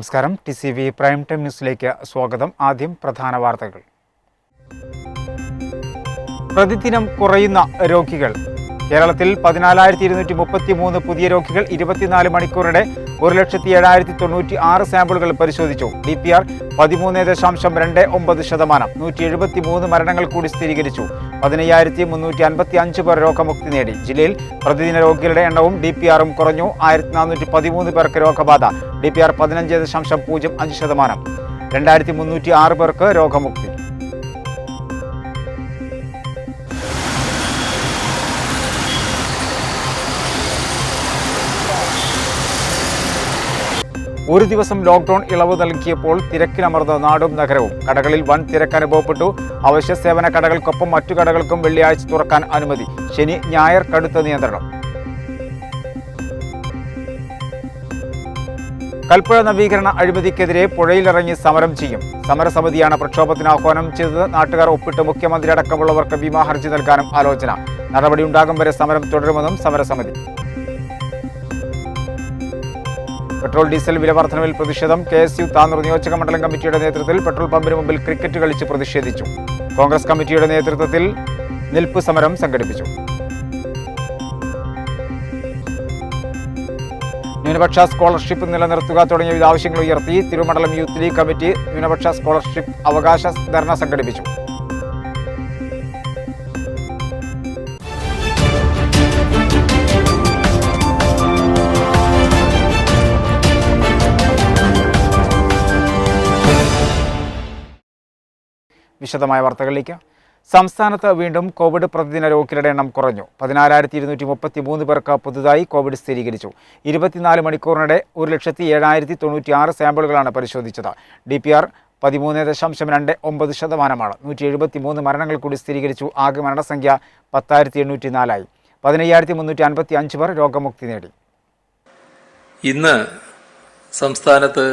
നമസ്കാരം. TCV prime time ന്യൂസിലേക്ക് സ്വാഗതം. ആദ്യം പ്രധാന വാർത്തകൾ. പ്രതിദിനം കുറയുന്ന രോഗികൾ. കേരളത്തിൽ 14,233 പുതിയ രോഗികൾ. 24 മണിക്കൂറിടെ 1,07,096 സാമ്പിളുകൾ പരിശോധിച്ചു. DPR 13.29%. 173 മരണങ്ങൾ കൂടി സ്ഥിരീകരിച്ചു. 15,355 പേർ രോഗമുക്തി നേടി. ജില്ലയിൽ പ്രതിദിന രോഗികളുടെ എണ്ണവും DPR-ഉം കുറഞ്ഞു. 1,413 പേർക്ക് രോഗബാധ. DPR 15.05%. 2,306 പേർക്ക് രോഗമുക്തി. ഒരു ദിവസം ലോക്ക്ഡൌൺ ഇളവ് നൽകിയപ്പോൾ തിരക്കിലമർന്ന നാടും നഗരവും. കടകളിൽ വൻ തിരക്ക് അനുഭവപ്പെട്ടു. അവശ്യ സേവന കടകൾക്കൊപ്പം മറ്റു കടകൾക്കും വെള്ളിയാഴ്ച തുറക്കാൻ അനുമതി. ശനി ഞായർ കടുത്ത നിയന്ത്രണം. കൽപ്പുഴ നവീകരണ അഴിമതിക്കെതിരെ പുഴയിലിറങ്ങി സമരം ചെയ്യും. സമരസമിതിയാണ് പ്രക്ഷോഭത്തിന് ആഹ്വാനം ചെയ്തത്. നാട്ടുകാർ ഒപ്പിട്ട് മുഖ്യമന്ത്രി അടക്കമുള്ളവർക്ക് ഭീമാ ഹർജി നൽകാനും ആലോചന. നടപടിയുണ്ടാകും വരെ സമരം തുടരുമെന്നും സമരസമിതി. പെട്രോൾ ഡീസൽ വില വർധനവിൽ പ്രതിഷേധം. KSU താനൂർ നിയോജക മണ്ഡലം കമ്മിറ്റിയുടെ നേതൃത്വത്തിൽ പെട്രോൾ പമ്പിന് മുമ്പിൽ ക്രിക്കറ്റ് കളിച്ച് പ്രതിഷേധിച്ചു. കോൺഗ്രസ് കമ്മിറ്റിയുടെ നേതൃത്വത്തിൽ നിൽപ്പ് സമരം സംഘടിപ്പിച്ചു. ന്യൂനപക്ഷ സ്കോളർഷിപ്പ് നിലനിർത്തുക തുടങ്ങിയ വിവിധ ആവശ്യങ്ങൾ ഉയർത്തി തിരുമണ്ഡലം യൂത്ത് ലീഗ് കമ്മിറ്റി ന്യൂനപക്ഷ സ്കോളർഷിപ്പ് അവകാശ ധർണ സംഘടിപ്പിച്ചു. വിശദമായ വാർത്തകളിലേക്ക്. സംസ്ഥാനത്ത് വീണ്ടും കോവിഡ് പ്രതിദിന രോഗികളുടെ എണ്ണം കുറഞ്ഞു. 14,233 പേർക്ക് പുതുതായി കോവിഡ് സ്ഥിരീകരിച്ചു. 24 മണിക്കൂറിനിടെ 1,07,096 സാമ്പിളുകളാണ് പരിശോധിച്ചത്. DPR 13.29%. 173 മരണങ്ങൾ കൂടി സ്ഥിരീകരിച്ചു. ആകെ മരണസംഖ്യ 10,804 15,355 പേർ രോഗമുക്തി നേടി. ഇന്ന് സംസ്ഥാനത്ത്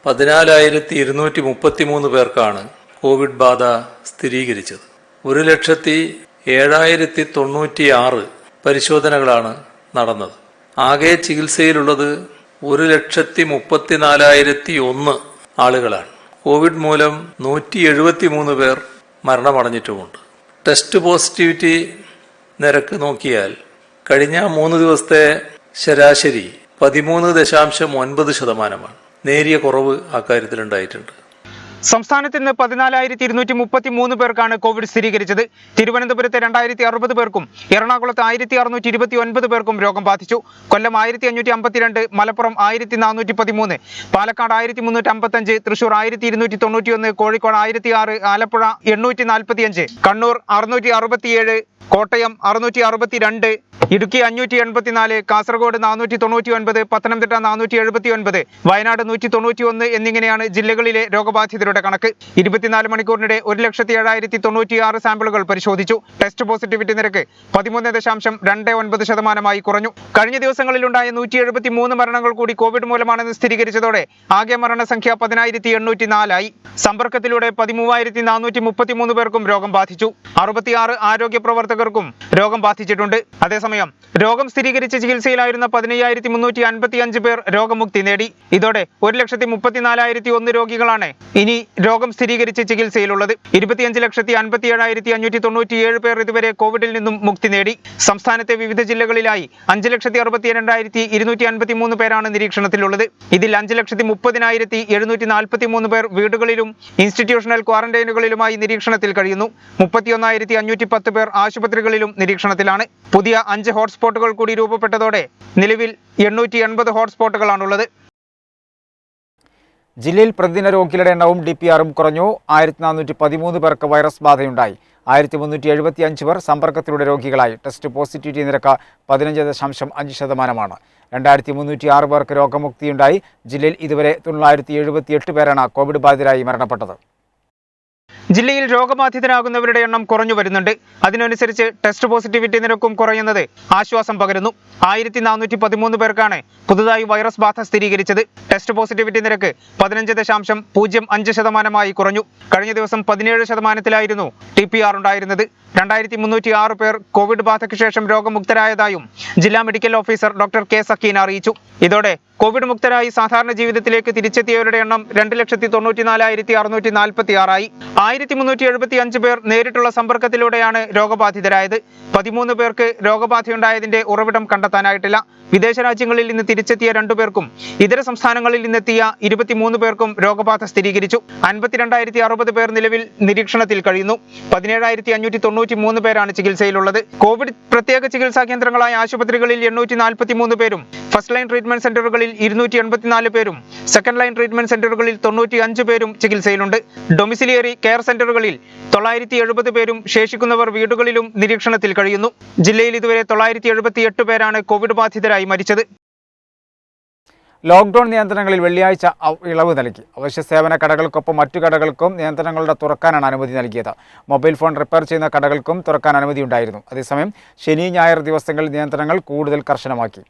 14,233 പേർക്കാണ് കോവിഡ് ബാധ സ്ഥിരീകരിച്ചത്. 1,07,096 പരിശോധനകളാണ് നടന്നത്. ആകെ ചികിത്സയിലുള്ളത് 1,34,001 ആളുകളാണ്. കോവിഡ് മൂലം 173 പേർ മരണമടഞ്ഞിട്ടുമുണ്ട്. ടെസ്റ്റ് പോസിറ്റിവിറ്റി നിരക്ക് നോക്കിയാൽ കഴിഞ്ഞ 3 ദിവസത്തെ ശരാശരി 13.9%. നേരിയ കുറവ് അക്കാര്യത്തിലുണ്ടായിട്ടുണ്ട്. സംസ്ഥാനത്ത് ഇന്ന് 14,233 പേർക്കാണ് കോവിഡ് സ്ഥിരീകരിച്ചത്. തിരുവനന്തപുരത്ത് 2,060 പേർക്കും എറണാകുളത്ത് 1,629 പേർക്കും രോഗം ബാധിച്ചു. കൊല്ലം 1,552, മലപ്പുറം 1,413, പാലക്കാട് 1,355, തൃശൂർ 1,291, കോഴിക്കോട് 1,006, ആലപ്പുഴ 845, കണ്ണൂർ 667, കോട്ടയം 662, ഇടുക്കി 584, കാസർഗോഡ് 499, പത്തനംതിട്ട 479, വയനാട് 191 എന്നിങ്ങനെയാണ് ജില്ലകളിലെ രോഗബാധിതരുടെ കണക്ക്. 24 മണിക്കൂറിനിടെ 1,07,096 സാമ്പിളുകൾ പരിശോധിച്ചു. ടെസ്റ്റ് പോസിറ്റിവിറ്റി നിരക്ക് 13.29% കുറഞ്ഞു. കഴിഞ്ഞ ദിവസങ്ങളിലുണ്ടായ 173 മരണങ്ങൾ കൂടി കോവിഡ് മൂലമാണെന്ന് സ്ഥിരീകരിച്ചതോടെ ആകെ മരണസംഖ്യ 10,804 സമ്പർക്കത്തിലൂടെ 13,433 പേർക്കും രോഗം ബാധിച്ചു. 66 ആരോഗ്യ പ്രവർത്തകർക്കും രോഗം ബാധിച്ചിട്ടുണ്ട്. അതേസമയം രോഗം സ്ഥിരീകരിച്ച് ചികിത്സയിലായിരുന്ന 15,355 പേർ രോഗമുക്തി നേടി. ഇതോടെ 1,34,001 രോഗികളാണ് ഇനി രോഗം സ്ഥിരീകരിച്ച് ചികിത്സയിലുള്ളത്. 25,57,597 പേർ ഇതുവരെ കോവിഡിൽ നിന്നും മുക്തി നേടി. സംസ്ഥാനത്തെ വിവിധ ജില്ലകളിലായി 5,62,253 പേരാണ് നിരീക്ഷണത്തിലുള്ളത്. ഇതിൽ 5,30,743 പേർ വീടുകളിലും ഇൻസ്റ്റിറ്റ്യൂഷണൽ ക്വാറന്റൈനുകളിലുമായി നിരീക്ഷണത്തിൽ കഴിയുന്നു. 31,510 പേർ ആശുപത്രികളിലും നിരീക്ഷണത്തിലാണ്. പുതിയ 5 ഹോട്ട്സ്പോട്ടുകൾ കൂടി രൂപപ്പെട്ടതോടെ നിലവിൽ 880 ഹോട്ട്സ്പോട്ടുകളാണുള്ളത്. ജില്ലയിൽ പ്രതിദിന രോഗികളുടെ എണ്ണവും DPR-ഉം കുറഞ്ഞു. 1,413 പേർക്ക് വൈറസ് ബാധയുണ്ടായി. 1,375 പേർ സമ്പർക്കത്തിലൂടെ രോഗികളായി. ടെസ്റ്റ് പോസിറ്റിവിറ്റി നിരക്ക് 15.5%. 2,306 പേർക്ക് രോഗമുക്തിയുണ്ടായി. ജില്ലയിൽ ഇതുവരെ 978 പേരാണ് കോവിഡ് ബാധിതരായി മരണപ്പെട്ടത്. ജില്ലയിൽ രോഗബാധിതരാകുന്നവരുടെ എണ്ണം കുറഞ്ഞു വരുന്നുണ്ട്. അതിനനുസരിച്ച് ടെസ്റ്റ് പോസിറ്റിവിറ്റി നിരക്കും കുറയുന്നത് ആശ്വാസം പകരുന്നു. 1,413 പേർക്കാണ് പുതുതായി വൈറസ് ബാധ സ്ഥിരീകരിച്ചത്. ടെസ്റ്റ് പോസിറ്റിവിറ്റി നിരക്ക് 15.05% കുറഞ്ഞു. കഴിഞ്ഞ ദിവസം 17%-ലായിരുന്നു DPR ഉണ്ടായിരുന്നത്. 2,306 പേർ കോവിഡ് ബാധയ്ക്ക് ശേഷം രോഗമുക്തരായതായും ജില്ലാ medical officer doctor K. Sakeena അറിയിച്ചു. ഇതോടെ കോവിഡ് മുക്തരായി സാധാരണ ജീവിതത്തിലേക്ക് തിരിച്ചെത്തിയവരുടെ എണ്ണം 2,94,646 1375 പേർ നേരിട്ടുള്ള സമ്പർക്കത്തിലൂടെയാണ് രോഗബാധിതരായത്. 13 പേർക്ക് രോഗബാധയുണ്ടായതിന്റെ ഉറവിടം കണ്ടെത്താനായിട്ടില്ല. വിദേശ രാജ്യങ്ങളിൽ നിന്ന് തിരിച്ചെത്തിയ 2 പേർക്കും ഇതര സംസ്ഥാനങ്ങളിൽ നിന്നെത്തിയ 23 പേർക്കും രോഗബാധ സ്ഥിരീകരിച്ചു. 52,060 പേർ നിലവിൽ നിരീക്ഷണത്തിൽ കഴിയുന്നു. 17,593 പേരാണ് ചികിത്സയിലുള്ളത്. കോവിഡ് പ്രത്യേക ചികിത്സാ കേന്ദ്രങ്ങളായ ആശുപത്രികളിൽ 843 പേരും ഫസ്റ്റ് ലൈൻ ട്രീറ്റ്മെന്റ് സെന്ററുകളിൽ 284 പേരും സെക്കൻഡ് ലൈൻ ട്രീറ്റ്മെന്റ് സെന്ററുകളിൽ 95 പേരും ചികിത്സയിലുണ്ട്. ഡൊമിസിലിയറി കെയർ സെന്ററുകളിൽ 970 പേരും ശേഷിക്കുന്നവർ വീടുകളിലും നിരീക്ഷണത്തിൽ കഴിയുന്നു. ജില്ലയിൽ ഇതുവരെ 978 പേരാണ് കോവിഡ് ബാധിതരായി മരിച്ചത്. ലോക്ക്ഡൌൺ നിയന്ത്രണങ്ങളിൽ വെള്ളിയാഴ്ച ഇളവ് നൽകി. അവശ്യ സേവന കടകൾക്കൊപ്പം മറ്റു കടകൾക്കും നിയന്ത്രണങ്ങളുടെ തുറക്കാനാണ് അനുമതി നൽകിയത്. മൊബൈൽ ഫോൺ റിപ്പയർ ചെയ്യുന്ന കടകൾക്കും തുറക്കാൻ അനുമതിയുണ്ടായിരുന്നു. അതേസമയം ശനി ഞായർ ദിവസങ്ങളിൽ നിയന്ത്രണങ്ങൾ കൂടുതൽ കർശനമാക്കി.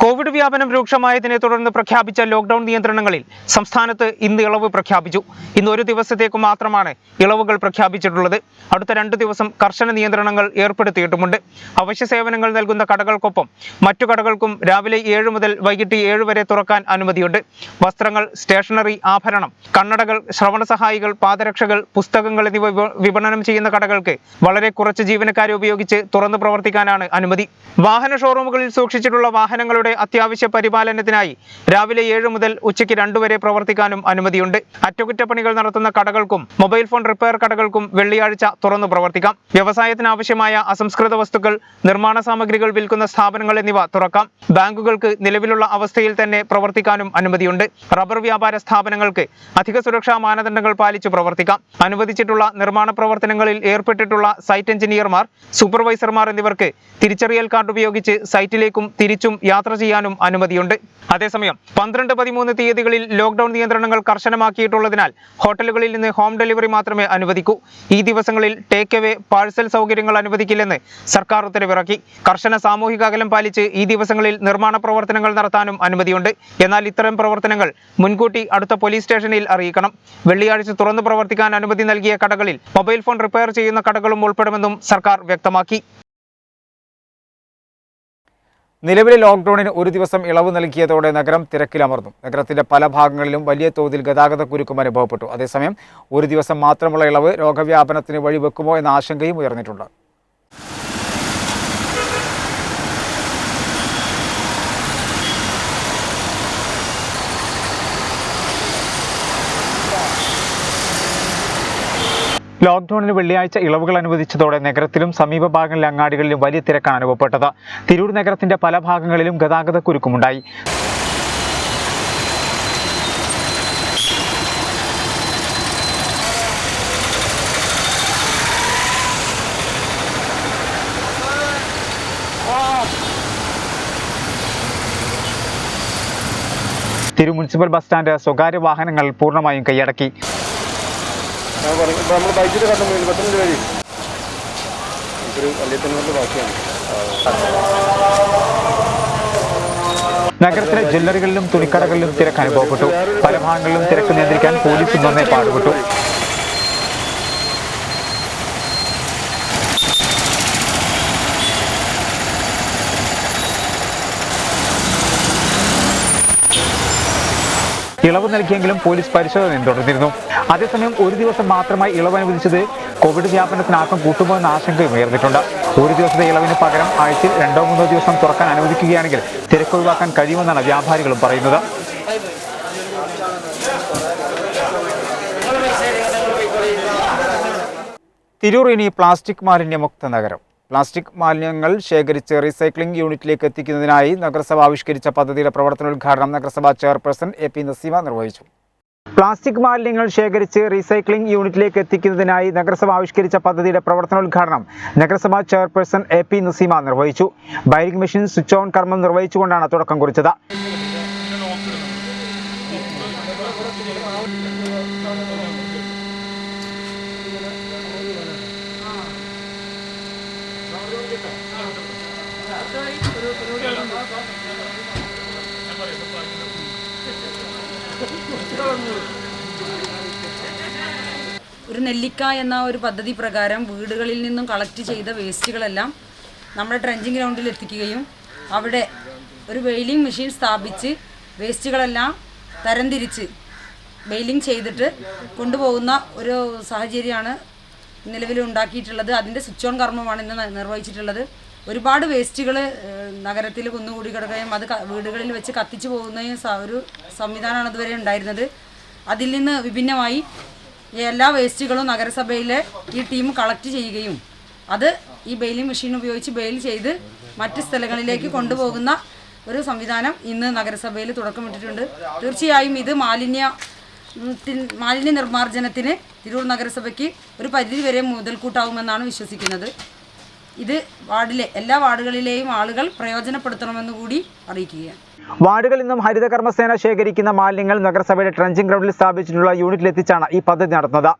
കോവിഡ് വ്യാപനം രൂക്ഷമായതിനെ തുടർന്ന് പ്രഖ്യാപിച്ച ലോക്ക്ഡൌൺ നിയന്ത്രണങ്ങളിൽ സംസ്ഥാനത്ത് ഇന്ന് ഇളവ് പ്രഖ്യാപിച്ചു. ഇന്ന് ഒരു ദിവസത്തേക്ക് മാത്രമാണ് ഇളവുകൾ പ്രഖ്യാപിച്ചിട്ടുള്ളത്. അടുത്ത 2 ദിവസം കർശന നിയന്ത്രണങ്ങൾ ഏർപ്പെടുത്തിയിട്ടുമുണ്ട്. അവശ്യ സേവനങ്ങൾ നൽകുന്ന കടകൾക്കൊപ്പം മറ്റു കടകൾക്കും രാവിലെ 7 മുതൽ വൈകിട്ട് 7 വരെ തുറക്കാൻ അനുമതിയുണ്ട്. വസ്ത്രങ്ങൾ, സ്റ്റേഷനറി, ആഭരണം, കണ്ണടകൾ, ശ്രവണ സഹായികൾ, പാദരക്ഷകൾ, പുസ്തകങ്ങൾ എന്നിവ വിപണനം ചെയ്യുന്ന കടകൾക്ക് വളരെ കുറച്ച് ജീവനക്കാരെ ഉപയോഗിച്ച് തുറന്നു പ്രവർത്തിക്കാനാണ് അനുമതി. വാഹന ഷോറൂമുകളിൽ സൂക്ഷിച്ചിട്ടുള്ള വാഹനങ്ങളുടെ അത്യാവശ്യ പരിപാലനത്തിനായി രാവിലെ 7 മുതൽ ഉച്ചയ്ക്ക് 2 വരെ പ്രവർത്തിക്കാനും അനുമതിയുണ്ട്. അറ്റകുറ്റപ്പണികൾ നടത്തുന്ന കടകൾക്കും മൊബൈൽ ഫോൺ റിപ്പയർ കടകൾക്കും വെള്ളിയാഴ്ച തുറന്നു പ്രവർത്തിക്കാം. വ്യവസായത്തിന് ആവശ്യമായ അസംസ്കൃത വസ്തുക്കൾ, നിർമ്മാണ സാമഗ്രികൾ വിൽക്കുന്ന സ്ഥാപനങ്ങൾ എന്നിവ തുറക്കാം. ബാങ്കുകൾക്ക് നിലവിലുള്ള അവസ്ഥയിൽ തന്നെ പ്രവർത്തിക്കാനും അനുമതിയുണ്ട്. റബ്ബർ വ്യാപാര സ്ഥാപനങ്ങൾക്ക് അധിക സുരക്ഷാ മാനദണ്ഡങ്ങൾ പാലിച്ചു പ്രവർത്തിക്കാം. അനുവദിച്ചിട്ടുള്ള നിർമ്മാണ പ്രവർത്തനങ്ങളിൽ ഏർപ്പെട്ടിട്ടുള്ള സൈറ്റ് എഞ്ചിനീയർമാർ, സൂപ്പർവൈസർമാർ എന്നിവർക്ക് തിരിച്ചറിയൽ കാർഡ് ഉപയോഗിച്ച് സൈറ്റിലേക്കും തിരിച്ചും യാത്ര ചെയ്യാനും അനുമതിയുണ്ട്. അതേസമയം 12, 13 തീയതികളിൽ ലോക്ക്ഡൌൺ നിയന്ത്രണങ്ങൾ കർശനമാക്കിയിട്ടുള്ളതിനാൽ ഹോട്ടലുകളിൽ നിന്ന് ഹോം ഡെലിവറി മാത്രമേ അനുവദിക്കൂ. ഈ ദിവസങ്ങളിൽ ടേക്ക് അവേ, പാഴ്സൽ സൗകര്യങ്ങൾ അനുവദിക്കില്ലെന്ന് സർക്കാർ ഉത്തരവിറക്കി. കർശന സാമൂഹിക അകലം പാലിച്ച് ഈ ദിവസങ്ങളിൽ നിർമ്മാണ പ്രവർത്തനങ്ങൾ നടത്താനും അനുമതിയുണ്ട്. എന്നാൽ ഇത്തരം പ്രവർത്തനങ്ങൾ മുൻകൂട്ടി അടുത്ത പോലീസ് സ്റ്റേഷനിൽ അറിയിക്കണം. വെള്ളിയാഴ്ച തുറന്നു പ്രവർത്തിക്കാൻ അനുമതി നൽകിയ കടകളിൽ മൊബൈൽ ഫോൺ റിപ്പയർ ചെയ്യുന്ന കടകളും ഉൾപ്പെടുമെന്നും സർക്കാർ വ്യക്തമാക്കി. നിലവിലെ ലോക്ക്ഡൌണിന് ഒരു ദിവസം ഇളവ് നൽകിയതോടെ നഗരം തിരക്കിലമർന്നു. നഗരത്തിന്റെ പല ഭാഗങ്ങളിലും വലിയ തോതിൽ ഗതാഗതക്കുരുക്കും അനുഭവപ്പെട്ടു. അതേസമയം ഒരു ദിവസം മാത്രമുള്ള ഇളവ് രോഗവ്യാപനത്തിന് വഴിവെക്കുമോ എന്ന ആശങ്കയും ഉയർന്നിട്ടുണ്ട്. ലോക്ക്ഡൌണിന് വെള്ളിയാഴ്ച ഇളവുകൾ അനുവദിച്ചതോടെ നഗരത്തിലും സമീപ ഭാഗങ്ങളിലെ അങ്ങാടികളിലും വലിയ തിരക്കാണ് അനുഭവപ്പെട്ടത്. തിരൂർ നഗരത്തിന്റെ പല ഭാഗങ്ങളിലും ഗതാഗതക്കുരുക്കുമുണ്ടായി. തിരൂർ മുനിസിപ്പൽ ബസ് സ്റ്റാൻഡ് സ്വകാര്യ വാഹനങ്ങൾ പൂർണ്ണമായും കൈയടക്കി. നഗരത്തിലെ ജ്വല്ലറികളിലും തുണിക്കടകളിലും തിരക്ക് അനുഭവപ്പെട്ടു. പല ഭാഗങ്ങളിലും തിരക്ക് നിയന്ത്രിക്കാൻ പോലീസ് നന്നേ പാടുപെട്ടു. ഇളവ് നൽകിയെങ്കിലും പോലീസ് പരിശോധന തുടർന്നിരുന്നു. അതേസമയം ഒരു ദിവസം മാത്രമായി ഇളവ് അനുവദിച്ചത് കോവിഡ് വ്യാപനത്തിന് ആക്കം കൂട്ടുമോ എന്ന ആശങ്കയും ഉയർന്നിട്ടുണ്ട്. ഒരു ദിവസത്തെ ഇളവിന് പകരം ആഴ്ചയിൽ 2 3 ദിവസം തുറക്കാൻ അനുവദിക്കുകയാണെങ്കിൽ തിരക്ക് ഒഴിവാക്കാൻ കഴിയുമെന്നാണ് വ്യാപാരികളും പറയുന്നത്. തിരൂർ ഇനി പ്ലാസ്റ്റിക് മാലിന്യമുക്ത നഗരം. പ്ലാസ്റ്റിക് മാലിന്യങ്ങൾ ശേഖരിച്ച് റീസൈക്ലിംഗ് യൂണിറ്റിലേക്ക് എത്തിക്കുന്നതിനായി നഗരസഭ ആവിഷ്കരിച്ച പദ്ധതിയുടെ പ്രവർത്തനോദ്ഘാടനം നഗരസഭാ ചെയർപേഴ്സൺ AP നസീമ നിർവഹിച്ചു. പ്ലാസ്റ്റിക് മാലിന്യങ്ങൾ ശേഖരിച്ച് റീസൈക്ലിംഗ് യൂണിറ്റിലേക്ക് എത്തിക്കുന്നതിനായി നഗരസഭ ആവിഷ്കരിച്ച പദ്ധതിയുടെ പ്രവർത്തനോദ്ഘാടനം നഗരസഭാ ചെയർപേഴ്സൺ AP നസീമ നിർവഹിച്ചു. ബൈരിംഗ് മെഷീൻ സ്വിച്ച് ഓൺ കർമ്മം നിർവഹിച്ചുകൊണ്ടാണ് തുടക്കം കുറിച്ചത്. ഒരു നെല്ലിക്ക എന്ന ഒരു പദ്ധതി പ്രകാരം വീടുകളിൽ നിന്നും കളക്ട് ചെയ്ത വേസ്റ്റുകളെല്ലാം നമ്മുടെ ട്രെഞ്ചിങ് ഗ്രൗണ്ടിൽ എത്തിക്കുകയും അവിടെ ഒരു വെയിലിംഗ് മെഷീൻ സ്ഥാപിച്ച് വേസ്റ്റുകളെല്ലാം തരംതിരിച്ച് വെയിലിംഗ് ചെയ്തിട്ട് കൊണ്ടുപോകുന്ന ഒരു സാഹചര്യമാണ് നിലവിൽ ഉണ്ടാക്കിയിട്ടുള്ളത്. അതിൻ്റെ സ്വിച്ച് ഓൺ കർമ്മമാണ് ഇന്ന് നിർവഹിച്ചിട്ടുള്ളത്. ഒരുപാട് വേസ്റ്റുകൾ നഗരത്തിൽ കുന്നുകൂടി കിടക്കുകയും അത് വീടുകളിൽ വെച്ച് കത്തിച്ചു പോകുന്നതും ഒരു സംവിധാനമാണ് ഇതുവരെ ഉണ്ടായിരുന്നത്. അതിൽ നിന്ന് വിഭിന്നമായി എല്ലാ വേസ്റ്റുകളും നഗരസഭയിലെ ഈ ടീം കളക്ട് ചെയ്യുകയും അത് ഈ ബെയിലിംഗ് മെഷീൻ ഉപയോഗിച്ച് ബെയിൽ ചെയ്ത് മറ്റ് സ്ഥലങ്ങളിലേക്ക് കൊണ്ടുപോകുന്ന ഒരു സംവിധാനം ഇന്ന് നഗരസഭയിൽ തുടക്കമിട്ടിട്ടുണ്ട്. തീർച്ചയായും ഇത് മാലിന്യ നിർമ്മാർജ്ജനത്തിന് തിരൂർ നഗരസഭയ്ക്ക് ഒരു പരിധി വരെ മുതൽക്കൂട്ടാവുമെന്നാണ് വിശ്വസിക്കുന്നത്. ഇത് എല്ലാ വാർഡുകളിലെയും ആളുകൾ പ്രയോജനപ്പെടുത്തണമെന്ന് കൂടി അറിയിക്കുകയാണ്. വാർഡുകളിൽ നിന്നും ഹരിതകർമ്മസേന ശേഖരിക്കുന്ന മാലിന്യങ്ങൾ നഗരസഭയുടെ ട്രഞ്ചിങ് ഗ്രൗണ്ടിൽ സ്ഥാപിച്ചിട്ടുള്ള യൂണിറ്റിലെത്തിച്ചാണ് ഈ പദ്ധതി നടത്തുന്നത്.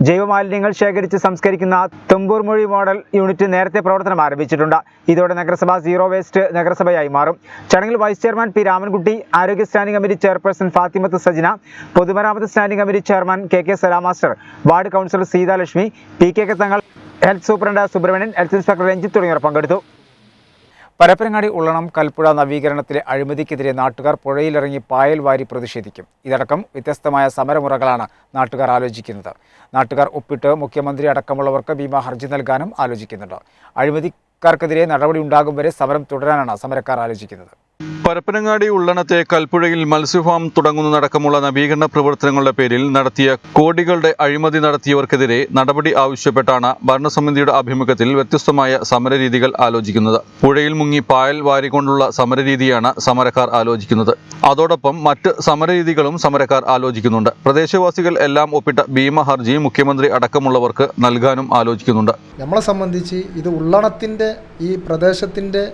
ജൈവമാലിന്യങ്ങൾ ശേഖരിച്ച് സംസ്കരിക്കുന്ന തുമ്പൂർമൊഴി മോഡൽ യൂണിറ്റ് നേരത്തെ പ്രവർത്തനം ആരംഭിച്ചിട്ടുണ്ട്. ഇതോടെ നഗരസഭ സീറോ വേസ്റ്റ് നഗരസഭയായി മാറും. ചടങ്ങിൽ വൈസ് ചെയർമാൻ പി രാമൻകുട്ടി, ആരോഗ്യ standing committee chairperson Fathimath Sajina, പൊതുമരാമത്ത് standing committee chairman K Salam master, ward councillor Seethalakshmi, P K. Thangal, health superintendent Subrahmanian, health inspector Ranjith തുടങ്ങിയവർ പങ്കെടുത്തു. പരപ്പനങ്ങാടി ഉള്ളണം കൽപ്പുഴ നവീകരണത്തിലെ അഴിമതിക്കെതിരെ നാട്ടുകാർ പുഴയിലിറങ്ങി പായൽ വാരി പ്രതിഷേധിക്കും. ഇതടക്കം വ്യത്യസ്തമായ സമരമുറകളാണ് നാട്ടുകാർ ആലോചിക്കുന്നത്. നാട്ടുകാർ ഒപ്പിട്ട് മുഖ്യമന്ത്രി അടക്കമുള്ളവർക്ക് ഭീമ ഹർജി നൽകാനും ആലോചിക്കുന്നുണ്ട്. അഴിമതിക്കാർക്കെതിരെ നടപടി ഉണ്ടാകും വരെ സമരം തുടരാനാണ് സമരക്കാർ ആലോചിക്കുന്നത്. പരപ്പനങ്ങാടി ഉള്ളണത്തെ കൽപ്പുഴയിൽ മത്സ്യഫാം തുടങ്ങുന്നതടക്കമുള്ള നവീകരണ പ്രവർത്തനങ്ങളുടെ പേരിൽ നടത്തിയ കോടികളുടെ അഴിമതി നടത്തിയവർക്കെതിരെ നടപടി ആവശ്യപ്പെട്ടാണ് ഭരണസമിതിയുടെ ആഭിമുഖ്യത്തിൽ വ്യത്യസ്തമായ സമരരീതികൾ ആലോചിക്കുന്നത്. പുഴയിൽ മുങ്ങി പായൽ വാരിക്കൊണ്ടുള്ള സമരരീതിയാണ് സമരക്കാർ ആലോചിക്കുന്നത്. അതോടൊപ്പം മറ്റ് സമരരീതികളും സമരക്കാർ ആലോചിക്കുന്നുണ്ട്. പ്രദേശവാസികൾ എല്ലാം ഒപ്പിട്ട ഭീമ ഹർജി മുഖ്യമന്ത്രി അടക്കമുള്ളവർക്ക് നൽകാനും ആലോചിക്കുന്നുണ്ട്. നമ്മളെ സംബന്ധിച്ച് ഇത് ഉള്ളണത്തിൻ്റെ ഈ പ്രദേശത്തിൻ്റെ